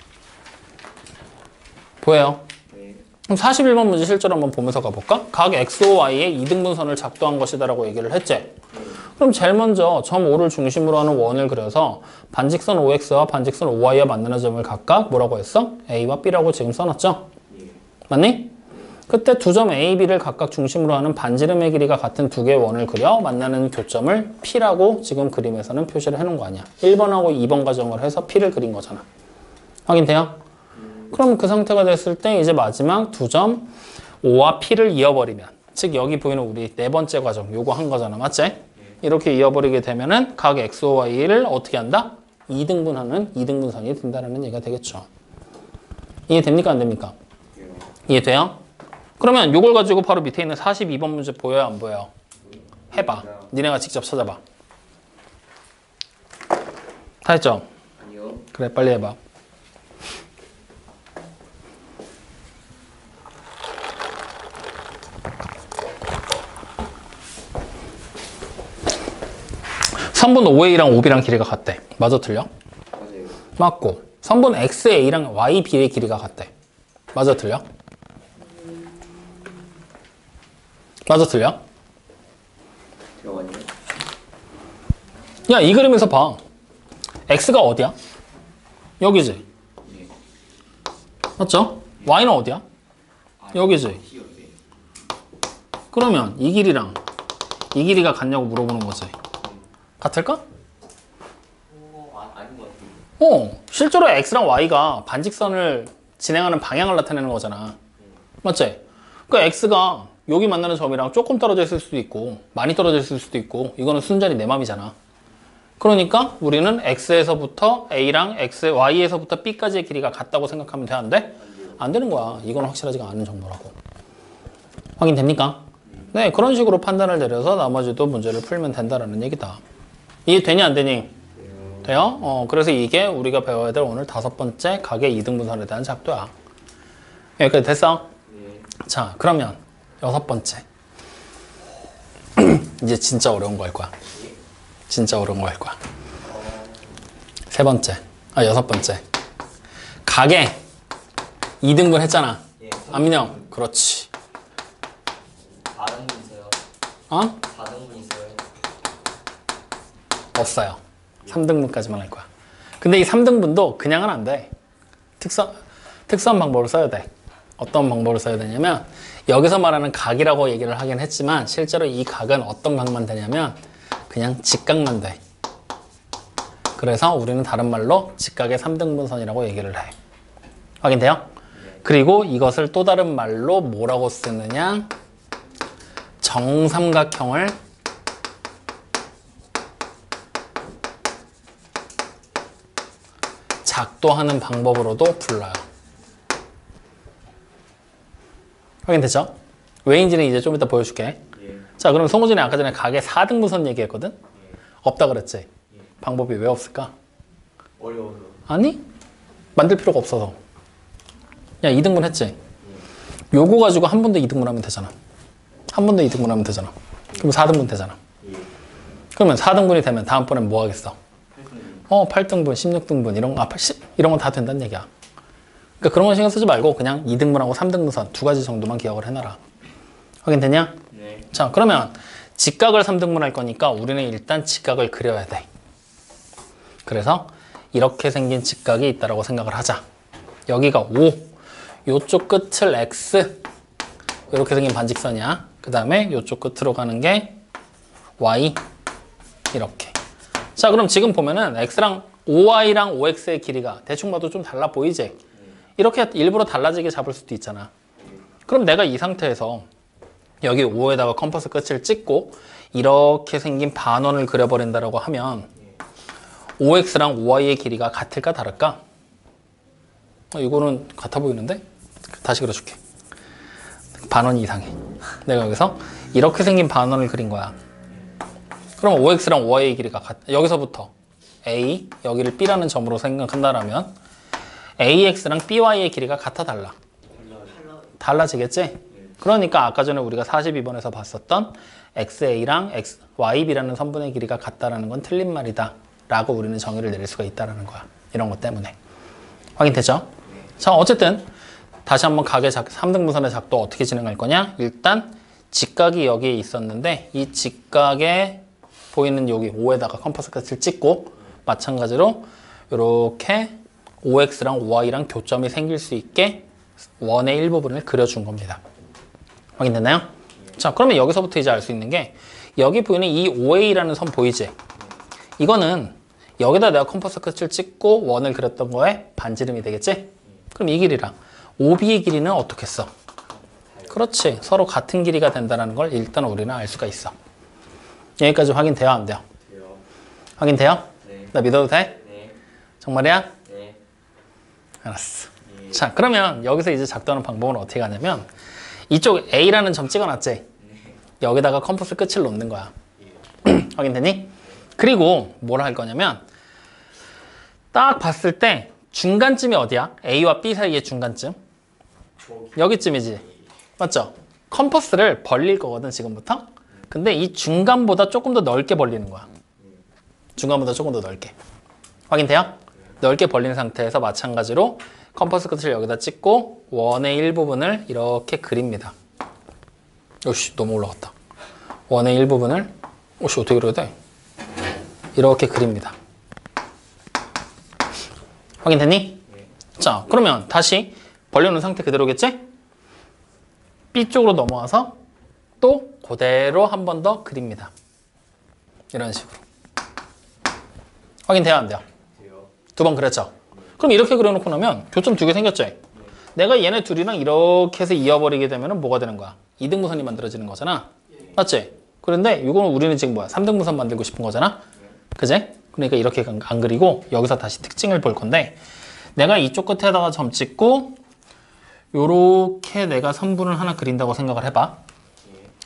S2: 보여요?
S1: 네.
S2: 그럼 41번 문제 실제로 한번 보면서 가볼까? 각 XOY의 이등분선을 작도한 것이다 라고 얘기를 했지? 그럼 제일 먼저 점 O를 중심으로 하는 원을 그려서 반직선 OX와 반직선 OY와 만나는 점을 각각 뭐라고 했어? A와 B라고 지금 써놨죠? 맞니? 그때 두 점 A, B를 각각 중심으로 하는 반지름의 길이가 같은 두 개의 원을 그려 만나는 교점을 P라고 지금 그림에서는 표시를 해놓은 거 아니야. 1번하고 2번 과정을 해서 P를 그린 거잖아. 확인돼요? 그럼 그 상태가 됐을 때 이제 마지막 두 점 O와 P를 이어버리면, 즉 여기 보이는 우리 네 번째 과정 요거 한 거잖아. 맞지? 이렇게 이어버리게 되면은 각 XOY를 어떻게 한다? 2등분하는 2등분선이 된다는 얘기가 되겠죠. 이해됩니까? 안 됩니까? 이해돼요? 그러면 이걸 가지고 바로 밑에 있는 42번 문제 보여요? 안 보여요? 해봐. 니네가 직접 찾아봐. 다 했죠?
S1: 아니요.
S2: 그래, 빨리 해봐. 선분 OA랑 OB랑 길이가 같대. 맞아, 틀려?
S1: 맞아요.
S2: 맞고. 선분 XA랑 YB의 길이가 같대. 맞아, 틀려? 맞아, 틀려?
S1: 잠깐만요.
S2: 야, 이 그림에서 봐. X가 어디야? 여기지?
S1: 네.
S2: 맞죠? Y는 어디야? 여기지?
S1: T요. 네.
S2: 그러면 이 길이랑 이 길이가 같냐고 물어보는 거지. 같을까?
S1: 아닌 것 같아요.
S2: 실제로 X랑 Y가 반직선을 진행하는 방향을 나타내는 거잖아. 맞지? 그러니까 X가 여기 만나는 점이랑 조금 떨어져 있을 수도 있고 많이 떨어져 있을 수도 있고 이거는 순전히 내 맘이잖아. 그러니까 우리는 X에서부터 A랑 Y에서부터 B까지의 길이가 같다고 생각하면 되는데 안 되는 거야. 이건 확실하지가 않은 정보라고. 확인됩니까? 네, 그런 식으로 판단을 내려서 나머지도 문제를 풀면 된다라는 얘기다. 이해되니 안 되니? 돼요? 그래서 이게 우리가 배워야 될 오늘 5번째 각의 이등분선에 대한 작도야. 여기까지 됐어?
S1: 네.
S2: 자, 그러면 6번째. 이제 진짜 어려운 거 할 거야. 진짜 어려운 거 할 거야. 6번째. 각의 2등분 했잖아.
S1: 예.
S2: 안민영, 그렇지.
S3: 4등분 있어요. 4등분 있어요.
S2: 없어요. 3등분까지만 할 거야. 근데 이 3등분도 그냥은 안 돼. 특수한 방법을 써야 돼. 어떤 방법을 써야 되냐면 여기서 말하는 각이라고 얘기를 하긴 했지만 실제로 이 각은 어떤 각만 되냐면 그냥 직각만 돼. 그래서 우리는 다른 말로 직각의 3등분선이라고 얘기를 해. 확인돼요? 그리고 이것을 또 다른 말로 뭐라고 쓰느냐? 정삼각형을 작도하는 방법으로도 불러요. 확인됐죠? 왜인지는 이제 좀 이따 보여줄게.
S1: 예.
S2: 자, 그럼 송우진이 아까 전에 각의 4등분선 얘기했거든? 없다 그랬지? 방법이 왜 없을까?
S1: 어려워서.
S2: 아니? 만들 필요가 없어서. 야, 2등분 했지? 요거 가지고 한 번 더 2등분 하면 되잖아. 한 번 더 2등분 하면 되잖아. 그럼 4등분 되잖아.
S1: 예.
S2: 그러면 4등분이 되면 다음번엔 뭐 하겠어? 8등분, 16등분 이런 건 다 된다는 얘기야. 그러니까 그런 거 신경 쓰지 말고 그냥 2등분하고 3등분선 두 가지 정도만 기억을 해놔라. 확인되냐?
S1: 네.
S2: 자, 그러면 직각을 3등분 할 거니까 우리는 일단 직각을 그려야 돼. 그래서 이렇게 생긴 직각이 있다고 생각을 하자. 여기가 5, 요쪽 끝을 X, 이렇게 생긴 반직선이야. 그 다음에 요쪽 끝으로 가는 게 Y, 이렇게. 자, 그럼 지금 보면은 X랑 OY랑 OX의 길이가 대충 봐도 좀 달라 보이지? 이렇게 일부러 달라지게 잡을 수도 있잖아. 그럼 내가 이 상태에서 여기 5에다가 컴퍼스 끝을 찍고 이렇게 생긴 반원을 그려버린다고 하면 OX랑 OY의 길이가 같을까 다를까? 이거는 같아 보이는데? 다시 그려줄게. 반원이 이상해. 내가 여기서 이렇게 생긴 반원을 그린 거야. 그럼 OX랑 OY의 길이가 여기서부터 A, 여기를 B라는 점으로 생각한다면 AX랑 BY의 길이가 같아 달라? 달라지겠지? 그러니까 아까 전에 우리가 42번에서 봤었던 XA랑 YB라는 선분의 길이가 같다라는 건 틀린 말이다 라고 우리는 정의를 내릴 수가 있다는 거야. 이런 것 때문에. 확인됐죠? 자, 어쨌든 다시 한번 각의 3등분선의 작도 어떻게 진행할 거냐? 일단 직각이 여기에 있었는데 이 직각에 보이는 여기 5에다가 컴퍼스 끝을 찍고 마찬가지로 이렇게 OX랑 OY랑 교점이 생길 수 있게 원의 일부분을 그려준 겁니다. 확인됐나요? 자, 그러면 여기서부터 이제 알 수 있는 게 여기 보이는 이 OA라는 선 보이지? 이거는 여기다 내가 컴퍼스 끝을 찍고 원을 그렸던 거에 반지름이 되겠지? 그럼 이 길이랑 OB의 길이는 어떻게 써? 그렇지. 서로 같은 길이가 된다는 걸 일단 우리는 알 수가 있어. 여기까지 확인돼요? 안 돼요?
S1: 돼요.
S2: 확인돼요?
S1: 네.
S2: 나 믿어도 돼?
S1: 네.
S2: 정말이야?
S1: 네.
S2: 알았어.
S1: 네.
S2: 자, 그러면 여기서 이제 작동하는 방법은 어떻게 가냐면 이쪽 A라는 점 찍어놨지?
S1: 네.
S2: 여기다가 컴퍼스 끝을 놓는 거야. 확인되니? 그리고 뭘 할 거냐면 딱 봤을 때 중간쯤이 어디야? A와 B 사이의 중간쯤? 여기쯤이지. 맞죠? 컴퍼스를 벌릴 거거든, 지금부터. 근데 이 중간보다 조금 더 넓게 벌리는 거야. 중간보다 조금 더 넓게. 확인돼요? 넓게 벌린 상태에서 마찬가지로 컴퍼스 끝을 여기다 찍고 원의 일부분을 이렇게 그립니다. 오씨, 너무 올라갔다. 원의 일부분을 오씨, 어떻게 그려야 돼? 이렇게 그립니다. 확인됐니? 자, 그러면 다시 벌려놓은 상태 그대로겠지? B 쪽으로 넘어와서 또 그대로 한 번 더 그립니다. 이런 식으로. 확인돼야 안 돼요?
S1: 돼요.
S2: 두 번 그랬죠? 그럼 이렇게 그려놓고 나면 교점 두 개 생겼지? 내가 얘네 둘이랑 이렇게 해서 이어버리게 되면 뭐가 되는 거야? 2등분선이 만들어지는 거잖아. 맞지? 그런데 이거는 우리는 지금 뭐야? 3등분선 만들고 싶은 거잖아? 그제? 그러니까 이렇게 안 그리고 여기서 다시 특징을 볼 건데 내가 이쪽 끝에다가 점 찍고 요렇게 내가 선분을 하나 그린다고 생각을 해봐.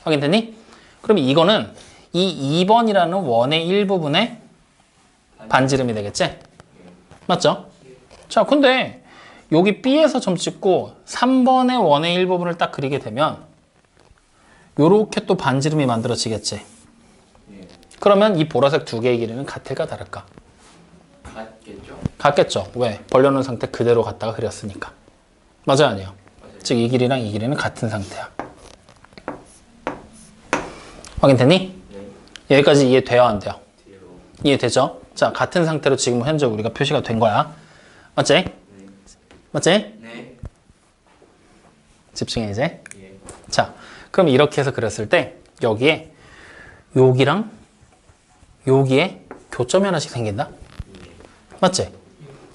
S2: 확인됐니? 그럼 이거는 이 2번이라는 원의 일부분의 반지름이 되겠지? 맞죠? 자, 근데 여기 B에서 점 찍고 3번의 원의 일부분을 딱 그리게 되면 요렇게 또 반지름이 만들어지겠지? 그러면 이 보라색 두 개의 길이는 같을까 다를까?
S1: 같겠죠?
S2: 같겠죠. 왜? 벌려놓은 상태 그대로 갖다가 그렸으니까. 맞아요, 아니에요? 즉 이 길이랑 이 길이는 같은 상태야. 확인됐니?
S1: 네.
S2: 여기까지 이해돼요, 안 돼요?
S1: 돼요.
S2: 이해되죠? 자, 같은 상태로 지금 현재 우리가 표시가 된 거야. 맞지?
S1: 네.
S2: 맞지?
S1: 네.
S2: 집중해 이제.
S1: 예.
S2: 자, 그럼 이렇게 해서 그렸을 때 여기에 여기랑 여기에 교점이 하나씩 생긴다? 맞지?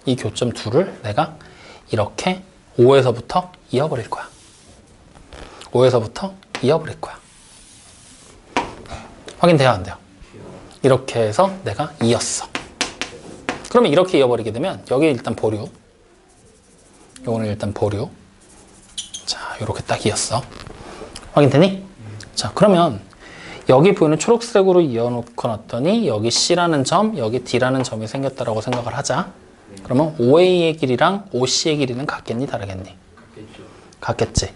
S2: 이 교점 둘을 내가 이렇게 5에서부터 이어버릴 거야. 5에서부터 이어버릴 거야. 확인돼요, 안 돼요? 이렇게 해서 내가 이었어. 그러면 이렇게 이어버리게 되면 여기 일단 보류. 요거는 일단 보류. 자, 이렇게 딱 이었어. 확인되니? 자, 그러면 여기 보이는 초록색으로 이어놓고 놨더니 여기 C라는 점, 여기 D라는 점이 생겼다라고 생각을 하자. 그러면 OA의 길이랑 OC의 길이는 같겠니? 다르겠니?
S1: 같겠죠.
S2: 같겠지.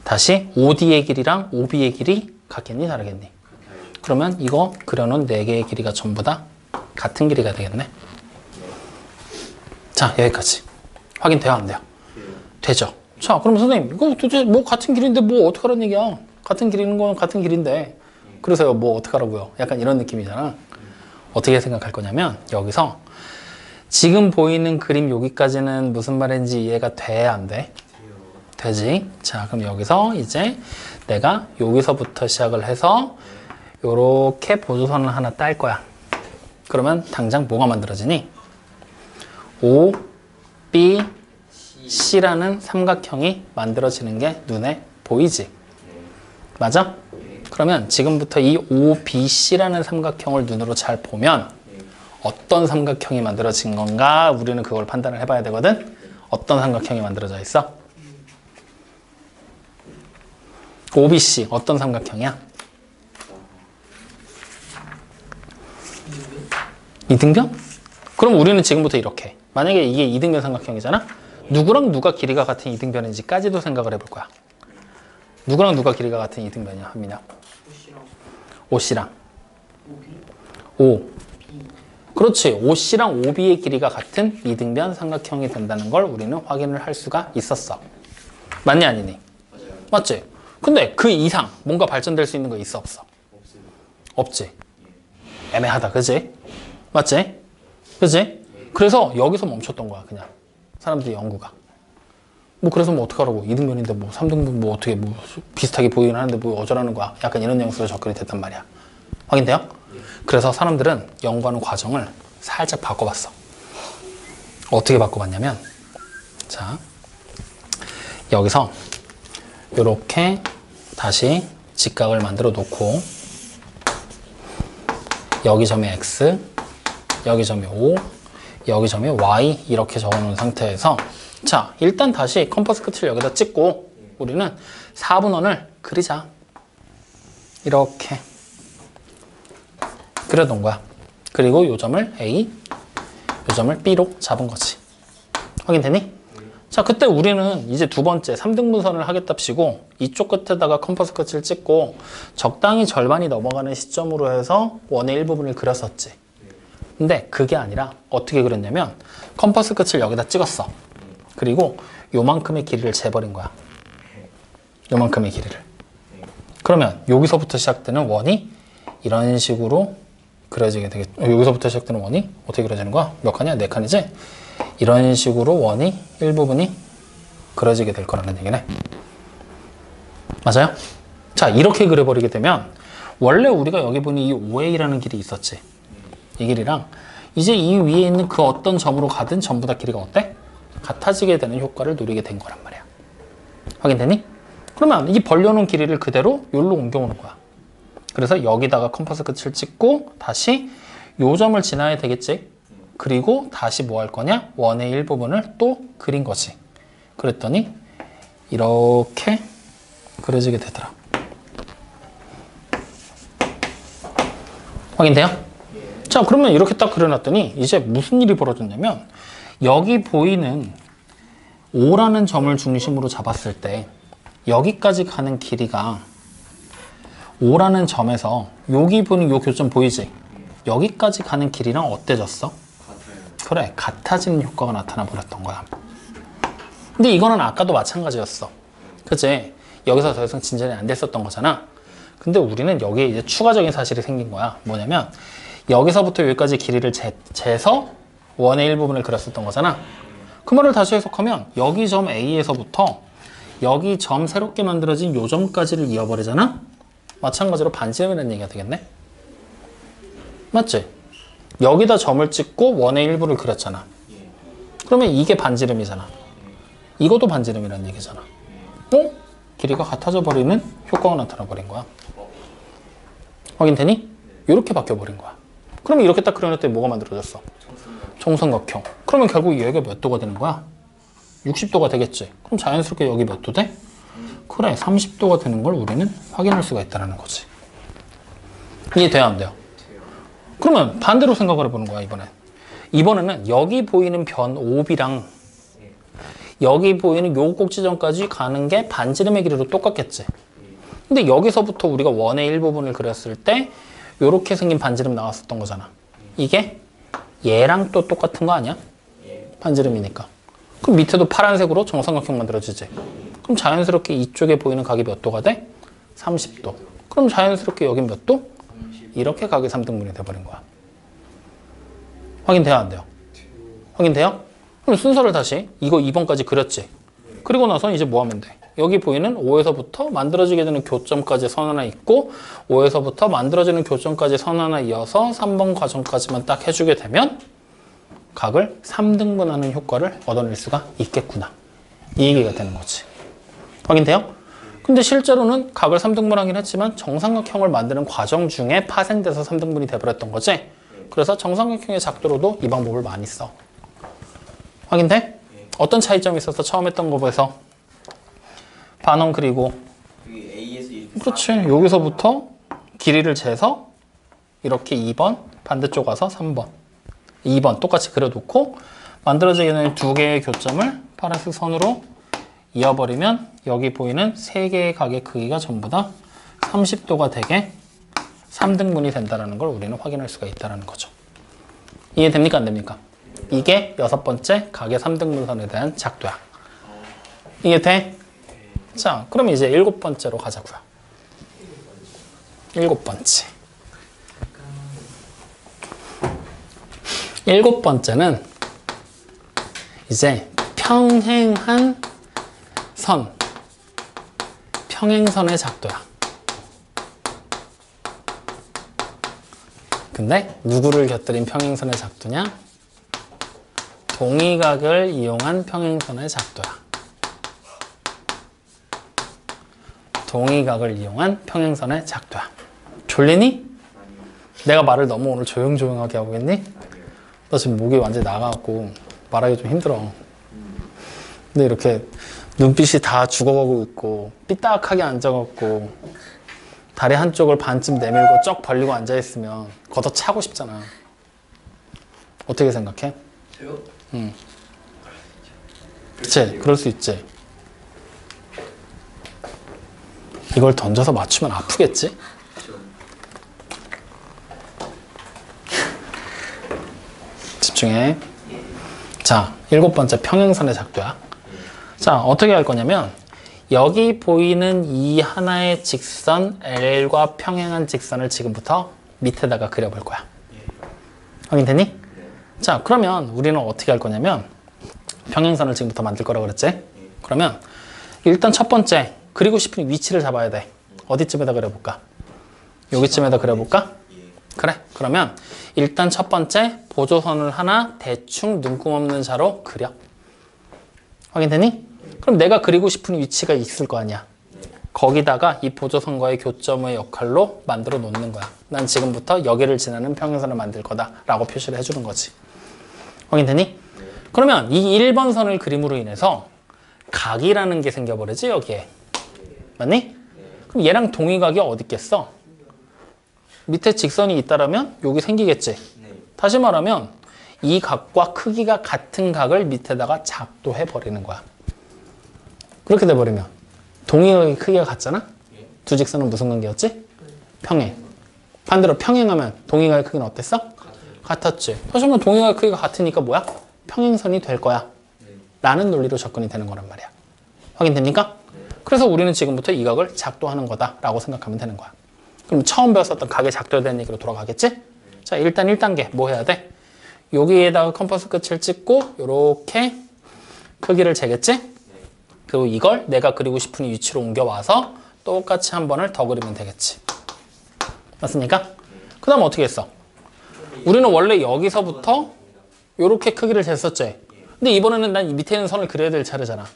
S2: 다시 OD의 길이랑 OB의 길이 같겠니? 다르겠니?
S1: 같아요.
S2: 그러면 이거 그려놓은 4개의 길이가 전부 다 같은 길이가 되겠네. 자, 여기까지. 확인돼요? 안 돼요?
S1: 돼요.
S2: 되죠? 자, 그럼 선생님, 이거 도대체 뭐 같은 길인데 뭐 어떡하라는 얘기야? 같은 길인 건 같은 길인데. 그래서요, 뭐 어떡하라고요? 약간 이런 느낌이잖아. 어떻게 생각할 거냐면, 여기서 지금 보이는 그림 여기까지는 무슨 말인지 이해가 돼? 안 돼?
S1: 돼요.
S2: 되지? 자, 그럼 여기서 이제 내가 여기서부터 시작을 해서 요렇게 보조선을 하나 딸 거야. 그러면 당장 뭐가 만들어지니? O, B, C라는 삼각형이 만들어지는 게 눈에 보이지? 맞아? 그러면 지금부터 이 OBC라는 삼각형을 눈으로 잘 보면 어떤 삼각형이 만들어진 건가 우리는 그걸 판단을 해봐야 되거든? 어떤 삼각형이 만들어져 있어? OBC 어떤 삼각형이야? 이등변? 그럼 우리는 지금부터 이렇게 만약에 이게 이등변 삼각형이잖아? 누구랑 누가 길이가 같은 이등변인지까지도 생각을 해볼 거야. 누구랑 누가 길이가 같은 이등변이야, 한민아? OC랑 O. 그렇지. OC랑 OB의 길이가 같은 이등변 삼각형이 된다는 걸 우리는 확인을 할 수가 있었어. 맞니 아니니?
S1: 맞아요.
S2: 맞지? 근데 그 이상 뭔가 발전될 수 있는 거 있어 없어?
S1: 없어요.
S2: 없지. 애매하다, 그지? 맞지? 그지? 그래서 여기서 멈췄던 거야, 그냥. 사람들이 연구가. 뭐 그래서 뭐 어떡하라고 2등분인데 뭐 3등분 뭐 어떻게 뭐 비슷하게 보이긴 하는데 뭐 어쩌라는 거야. 약간 이런 뉘앙스로 접근이 됐단 말이야. 확인돼요? 그래서 사람들은 연구하는 과정을 살짝 바꿔봤어. 어떻게 바꿔봤냐면 자 여기서 이렇게 다시 직각을 만들어 놓고 여기 점이 x, 여기 점이 o, 여기 점이 y 이렇게 적어놓은 상태에서 자 일단 다시 컴퍼스 끝을 여기다 찍고 우리는 4분원을 그리자. 이렇게 그려놓은 거야. 그리고 요 점을 A, 요 점을 B로 잡은 거지. 확인되니? 자 그때 우리는 이제 두 번째 3등분선을 하겠답시고 이쪽 끝에다가 컴퍼스 끝을 찍고 적당히 절반이 넘어가는 시점으로 해서 원의 일부분을 그렸었지. 근데 그게 아니라 어떻게 그렸냐면 컴퍼스 끝을 여기다 찍었어. 그리고 요만큼의 길이를 재버린 거야. 요만큼의 길이를. 그러면 여기서부터 시작되는 원이 이런 식으로 그려지게 되겠죠. 여기서부터 시작되는 원이 어떻게 그려지는 거야? 몇 칸이야? 4칸이지? 이런 식으로 원이 일부분이 그려지게 될 거라는 얘기네. 맞아요? 자 이렇게 그려버리게 되면 원래 우리가 여기 보니 이 OA라는 길이 있었지. 이 길이랑 이제 이 위에 있는 그 어떤 점으로 가든 전부 다 길이가 어때? 같아지게 되는 효과를 누리게 된 거란 말이야. 확인되니? 그러면 이 벌려놓은 길이를 그대로 여기로 옮겨오는 거야. 그래서 여기다가 컴퍼스 끝을 찍고 다시 요 점을 지나야 되겠지. 그리고 다시 뭐 할 거냐? 원의 일부분을 또 그린 거지. 그랬더니 이렇게 그려지게 되더라. 확인돼요? 자 그러면 이렇게 딱 그려놨더니 이제 무슨 일이 벌어졌냐면 여기 보이는 O라는 점을 중심으로 잡았을 때 여기까지 가는 길이가 O라는 점에서 여기 보는 요 교점 보이지? 여기까지 가는 길이랑 어때졌어?
S1: 같아요.
S2: 그래, 같아지는 효과가 나타나 버렸던 거야. 근데 이거는 아까도 마찬가지였어. 그치? 여기서 더 이상 진전이 안 됐었던 거잖아. 근데 우리는 여기에 이제 추가적인 사실이 생긴 거야. 뭐냐면 여기서부터 여기까지 길이를 재서 원의 일부분을 그렸었던 거잖아. 그 말을 다시 해석하면 여기 점 A에서부터 여기 점 새롭게 만들어진 요 점까지를 이어버리잖아. 마찬가지로 반지름이라는 얘기가 되겠네. 맞지? 여기다 점을 찍고 원의 일부를 그렸잖아. 그러면 이게 반지름이잖아. 이것도 반지름이라는 얘기잖아. 어? 길이가 같아져 버리는 효과가 나타나 버린 거야. 확인되니? 이렇게 바뀌어 버린 거야. 그러면 이렇게 딱 그려놨더니 뭐가 만들어졌어? 정삼각형. 그러면 결국 여기가 몇 도가 되는 거야? 60도가 되겠지. 그럼 자연스럽게 여기 몇 도 돼? 그래, 30도가 되는 걸 우리는 확인할 수가 있다는 거지. 이해돼요, 안 돼요? 그러면 반대로 생각을 해보는 거야, 이번엔. 이번에는 여기 보이는 변 OB랑 여기 보이는 요 꼭지점까지 가는 게 반지름의 길이로 똑같겠지. 근데 여기서부터 우리가 원의 일부분을 그렸을 때 요렇게 생긴 반지름 나왔었던 거잖아. 이게 얘랑 또 똑같은 거 아니야? 반지름이니까. 그럼 밑에도 파란색으로 정삼각형 만들어지지. 그럼 자연스럽게 이쪽에 보이는 각이 몇 도가 돼? 30도. 그럼 자연스럽게 여긴 몇 도? 이렇게 각이 3등분이 돼버린 거야. 확인돼요, 안 돼요? 확인돼요? 그럼 순서를 다시 이거 2번까지 그렸지. 그리고 나서 이제 뭐 하면 돼? 여기 보이는 O에서부터 만들어지게 되는 교점까지 선 하나 있고 O에서부터 만들어지는 교점까지 선 하나 이어서 3번 과정까지만 딱 해주게 되면 각을 3등분하는 효과를 얻어낼 수가 있겠구나. 이 얘기가 되는 거지. 확인돼요? 근데 실제로는 각을 3등분하긴 했지만 정삼각형을 만드는 과정 중에 파생돼서 3등분이 돼버렸던 거지. 그래서 정삼각형의 작도로도 이 방법을 많이 써. 확인돼? 어떤 차이점이 있어서 처음 했던 거에서 반원 그리고
S1: A에서 이렇게
S2: 그렇지. 여기서부터 길이를 재서 이렇게 2번 반대쪽 와서 3번 2번 똑같이 그려놓고 만들어지게 되는 두 개의 교점을 파란색 선으로 이어버리면 여기 보이는 세 개의 각의 크기가 전부 다 30도가 되게 3등분이 된다는 걸 우리는 확인할 수가 있다는 거죠. 이해됩니까? 안 됩니까? 이게 6번째 각의 3등분선에 대한 작도야. 이해돼? 자, 그럼 이제 7번째로 가자고요. 7번째. 7번째는 이제 평행한 선. 평행선의 작도야. 근데 누구를 곁들인 평행선의 작도냐? 동의각을 이용한 평행선의 작도야. 동의각을 이용한 평행선의 작도야. 졸리니? 내가 말을 너무 오늘 조용조용하게 하고 있니? 나 지금 목이 완전히 나가갖고 말하기 좀 힘들어. 근데 이렇게 눈빛이 다 죽어가고 있고 삐딱하게 앉아갖고 다리 한쪽을 반쯤 내밀고 쩍 벌리고 앉아있으면 걷어차고 싶잖아. 어떻게 생각해?
S3: 저요?
S2: 응. 그치? 그럴 수 있지. 이걸 던져서 맞추면 아프겠지? 집중해. 자, 7번째 평행선의 작도야. 자, 어떻게 할 거냐면 여기 보이는 이 하나의 직선 L과 평행한 직선을 지금부터 밑에다가 그려볼 거야. 확인되니? 자, 그러면 우리는 어떻게 할 거냐면 평행선을 지금부터 만들 거라고 그랬지? 그러면 일단 첫 번째 그리고 싶은 위치를 잡아야 돼. 어디쯤에다 그려볼까? 여기쯤에다 그려볼까? 그래. 그러면 일단 첫 번째 보조선을 하나 대충 눈금 없는 자로 그려. 확인되니? 그럼 내가 그리고 싶은 위치가 있을 거 아니야. 거기다가 이 보조선과의 교점의 역할로 만들어 놓는 거야. 난 지금부터 여기를 지나는 평행선을 만들 거다 라고 표시를 해주는 거지. 확인되니? 그러면 이 1번 선을 그림으로 인해서 각이라는 게 생겨버리지 여기에. 맞니? 그럼 얘랑 동의각이 어디 있겠어? 밑에 직선이 있다라면 여기 생기겠지. 다시 말하면 이 각과 크기가 같은 각을 밑에다가 작도해 버리는 거야. 그렇게 돼버리면 동의각의 크기가 같잖아? 두 직선은 무슨 관계였지? 평행. 반대로 평행하면 동의각의 크기는 어땠어? 같았지. 다시 말하면 동의각의 크기가 같으니까 뭐야? 평행선이 될 거야 라는 논리로 접근이 되는 거란 말이야. 확인됩니까? 그래서 우리는 지금부터 이 각을 작도하는 거다 라고 생각하면 되는 거야. 그럼 처음 배웠었던 각의 작도에 대한 얘기로 돌아가겠지? 자, 일단 1단계 뭐 해야 돼? 여기에다가 컴퍼스 끝을 찍고 이렇게 크기를 재겠지? 그리고 이걸 내가 그리고 싶은 위치로 옮겨와서 똑같이 한 번을 더 그리면 되겠지. 맞습니까? 그 다음 어떻게 했어? 우리는 원래 여기서부터 이렇게 크기를 쟀었지? 근데 이번에는 난 이 밑에 있는 선을 그려야 될 차례잖아.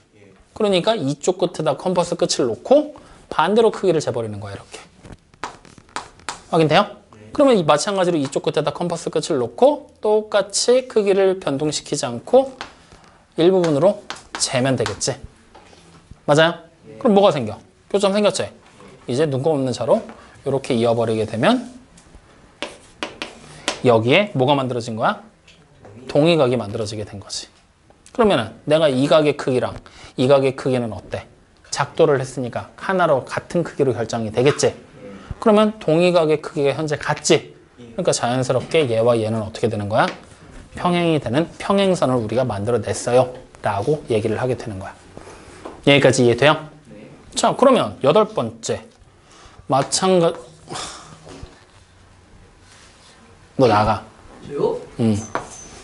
S2: 그러니까 이쪽 끝에다 컴퍼스 끝을 놓고 반대로 크기를 재버리는 거야, 이렇게. 확인돼요? 그러면 마찬가지로 이쪽 끝에다 컴퍼스 끝을 놓고 똑같이 크기를 변동시키지 않고 일부분으로 재면 되겠지. 맞아요? 그럼 뭐가 생겨? 교점 생겼지? 이제 눈곱 없는 차로 이렇게 이어버리게 되면 여기에 뭐가 만들어진 거야? 동의각이 만들어지게 된 거지. 그러면은 내가 이 각의 크기랑 이 각의 크기는 어때? 작도를 했으니까 하나로 같은 크기로 결정이 되겠지? 그러면 동의각의 크기가 현재 같지? 그러니까 자연스럽게 얘와 얘는 어떻게 되는 거야? 평행이 되는 평행선을 우리가 만들어냈어요 라고 얘기를 하게 되는 거야. 여기까지 이해돼요? 자, 그러면 8번째 마찬가지. 너 나가.
S3: 저요?
S2: 응.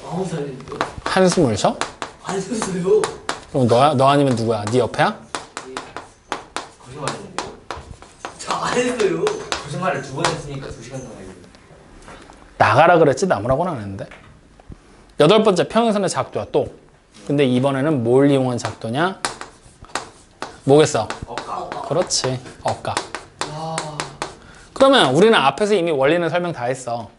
S3: 아무 살인데요?
S2: 한숨을 쉬어?
S3: 안 썼어요.
S2: 그럼 너 아니면 누구야? 네 옆에야?
S3: 거짓말했는데요? 저 안 했어요. 거짓말을 2번 했으니까 2시간 동안
S2: 나가라 그랬지 나무라고는 안 했는데. 8번째 평행선의 작도야 또. 근데 이번에는 뭘 이용한 작도냐? 뭐겠어?
S3: 억각.
S2: 그렇지. 억각.
S3: 와.
S2: 그러면 우리는 앞에서 이미 원리는 설명 다 했어.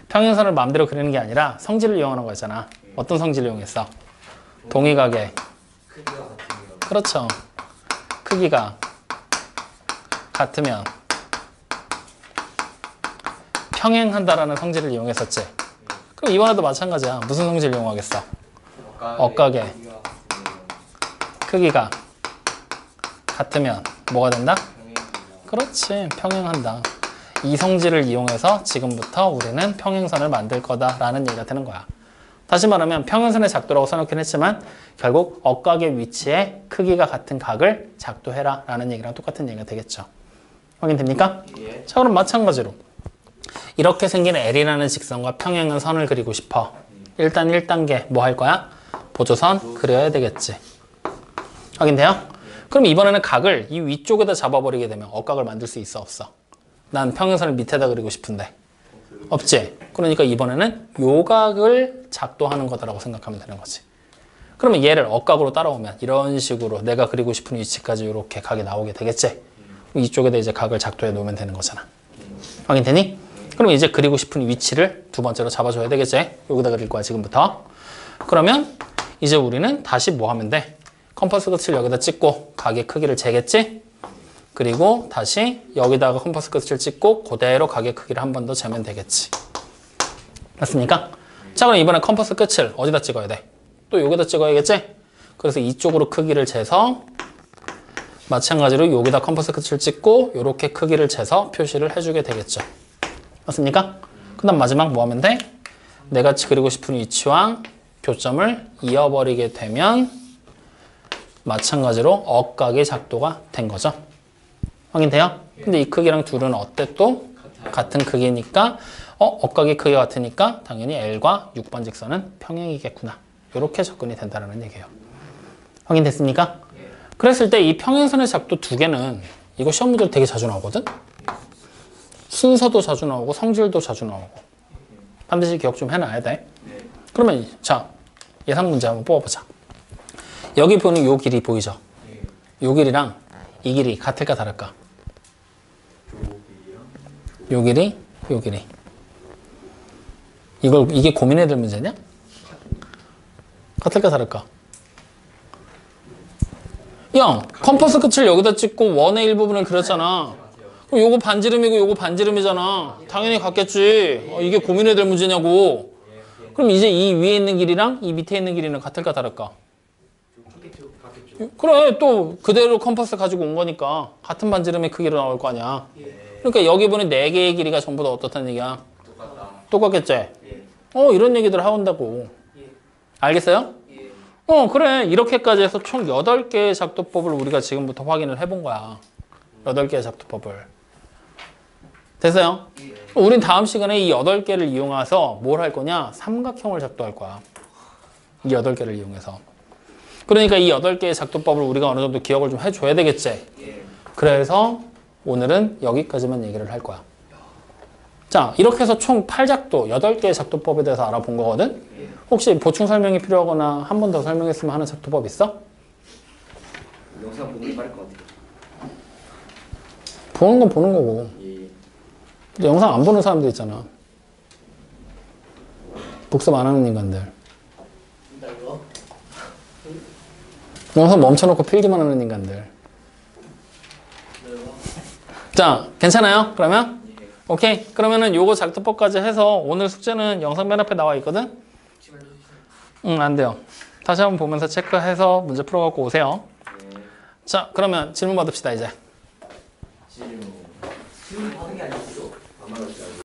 S2: 평행선을 마음대로 그리는 게 아니라 성질을 이용하는 거였잖아. 어떤 성질을 이용했어? 동의각의
S3: 크기가 같은 거.
S2: 그렇죠. 크기가 같으면 평행한다라는 성질을 이용했었지. 그럼 이번에도 마찬가지야. 무슨 성질을 이용하겠어? 억각의 크기가 같으면 뭐가 된다? 그렇지. 평행한다. 이 성질을 이용해서 지금부터 우리는 평행선을 만들 거다라는 얘기가 되는 거야. 다시 말하면 평행선의 작도라고 써놓긴 했지만 결국 억각의 위치에 크기가 같은 각을 작도해라 라는 얘기랑 똑같은 얘기가 되겠죠. 확인됩니까?
S3: 예.
S2: 자, 그럼 마찬가지로 이렇게 생긴 L이라는 직선과 평행한 선을 그리고 싶어. 일단 1단계 뭐 할 거야? 보조선 그려야 되겠지. 확인돼요? 그럼 이번에는 각을 이 위쪽에다 잡아버리게 되면 억각을 만들 수 있어, 없어? 난 평행선을 밑에다 그리고 싶은데. 없지? 그러니까 이번에는 요 각을 작도하는 거다라고 생각하면 되는 거지. 그러면 얘를 억각으로 따라오면 이런 식으로 내가 그리고 싶은 위치까지 이렇게 각이 나오게 되겠지? 이쪽에다 이제 각을 작도해 놓으면 되는 거잖아. 확인되니? 그럼 이제 그리고 싶은 위치를 두 번째로 잡아줘야 되겠지? 여기다 그릴 거야, 지금부터. 그러면 이제 우리는 다시 뭐 하면 돼? 컴퍼스 끝을 여기다 찍고 각의 크기를 재겠지? 그리고 다시 여기다가 컴퍼스 끝을 찍고 그대로 각의 크기를 한 번 더 재면 되겠지. 맞습니까? 자, 그럼 이번에 컴퍼스 끝을 어디다 찍어야 돼? 또 여기다 찍어야겠지? 그래서 이쪽으로 크기를 재서 마찬가지로 여기다 컴퍼스 끝을 찍고 이렇게 크기를 재서 표시를 해주게 되겠죠. 맞습니까? 그 다음 마지막 뭐 하면 돼? 내가 그리고 싶은 위치와 교점을 이어버리게 되면 마찬가지로 억각의 작도가 된 거죠. 확인돼요? 근데 이 크기랑 둘은 어때 또? 같은 크기니까 억각의 크기가 같으니까 당연히 L과 6번 직선은 평행이겠구나. 이렇게 접근이 된다는 얘기예요. 확인됐습니까? 그랬을 때 이 평행선의 작도 두 개는 이거 시험 문제로 되게 자주 나오거든? 순서도 자주 나오고 성질도 자주 나오고 반드시 기억 좀 해놔야 돼. 그러면 자, 예상 문제 한번 뽑아보자. 여기 보는 요 길이 보이죠? 요 길이랑 이 길이 같을까 다를까? 요 길이, 요 길이. 이게 고민해야 될 문제냐? 같을까 다를까? 야, 컴퍼스 끝을 여기다 찍고 원의 일부분을 그렸잖아. 그럼 요거 반지름이고 요거 반지름이잖아. 당연히 같겠지. 이게 고민해야 될 문제냐고. 그럼 이제 이 위에 있는 길이랑 이 밑에 있는 길이는 같을까 다를까? 그래, 또 그대로 컴퍼스 가지고 온 거니까 같은 반지름의 크기로 나올 거 아니야. 그러니까 여기 보는 4개의 길이가 전부 다 어떻다는 얘기야? 똑같겠지? 이런 얘기들 하온다고. 알겠어요? 그래. 이렇게까지 해서 총 8개의 작도법을 우리가 지금부터 확인을 해본 거야. 8개의 작도법을. 됐어요? 우린 다음 시간에 이 8개를 이용해서 뭘 할 거냐? 삼각형을 작도할 거야. 이 8개를 이용해서. 그러니까 이 8개의 작도법을 우리가 어느 정도 기억을 좀 해줘야 되겠지? 그래서 오늘은 여기까지만 얘기를 할 거야. 자, 이렇게 해서 총 8작도, 8개의 작도법에 대해서 알아본 거거든? 혹시 보충 설명이 필요하거나 한 번 더 설명했으면 하는 작도법 있어?
S3: 영상 보는 게 빠를 것 같아요.
S2: 보는 건 보는 거고. 근데 영상 안 보는 사람들 있잖아. 복습 안 하는 인간들. 영상 멈춰놓고 필기만 하는 인간들. 자, 괜찮아요? 그러면? 오케이. 그러면은 요거 작도법까지 해서 오늘 숙제는 영상 맨 앞에 나와 있거든? 안 돼요. 다시 한번 보면서 체크해서 문제 풀어갖고 오세요. 자, 그러면 질문 받읍시다, 이제.
S3: 질문.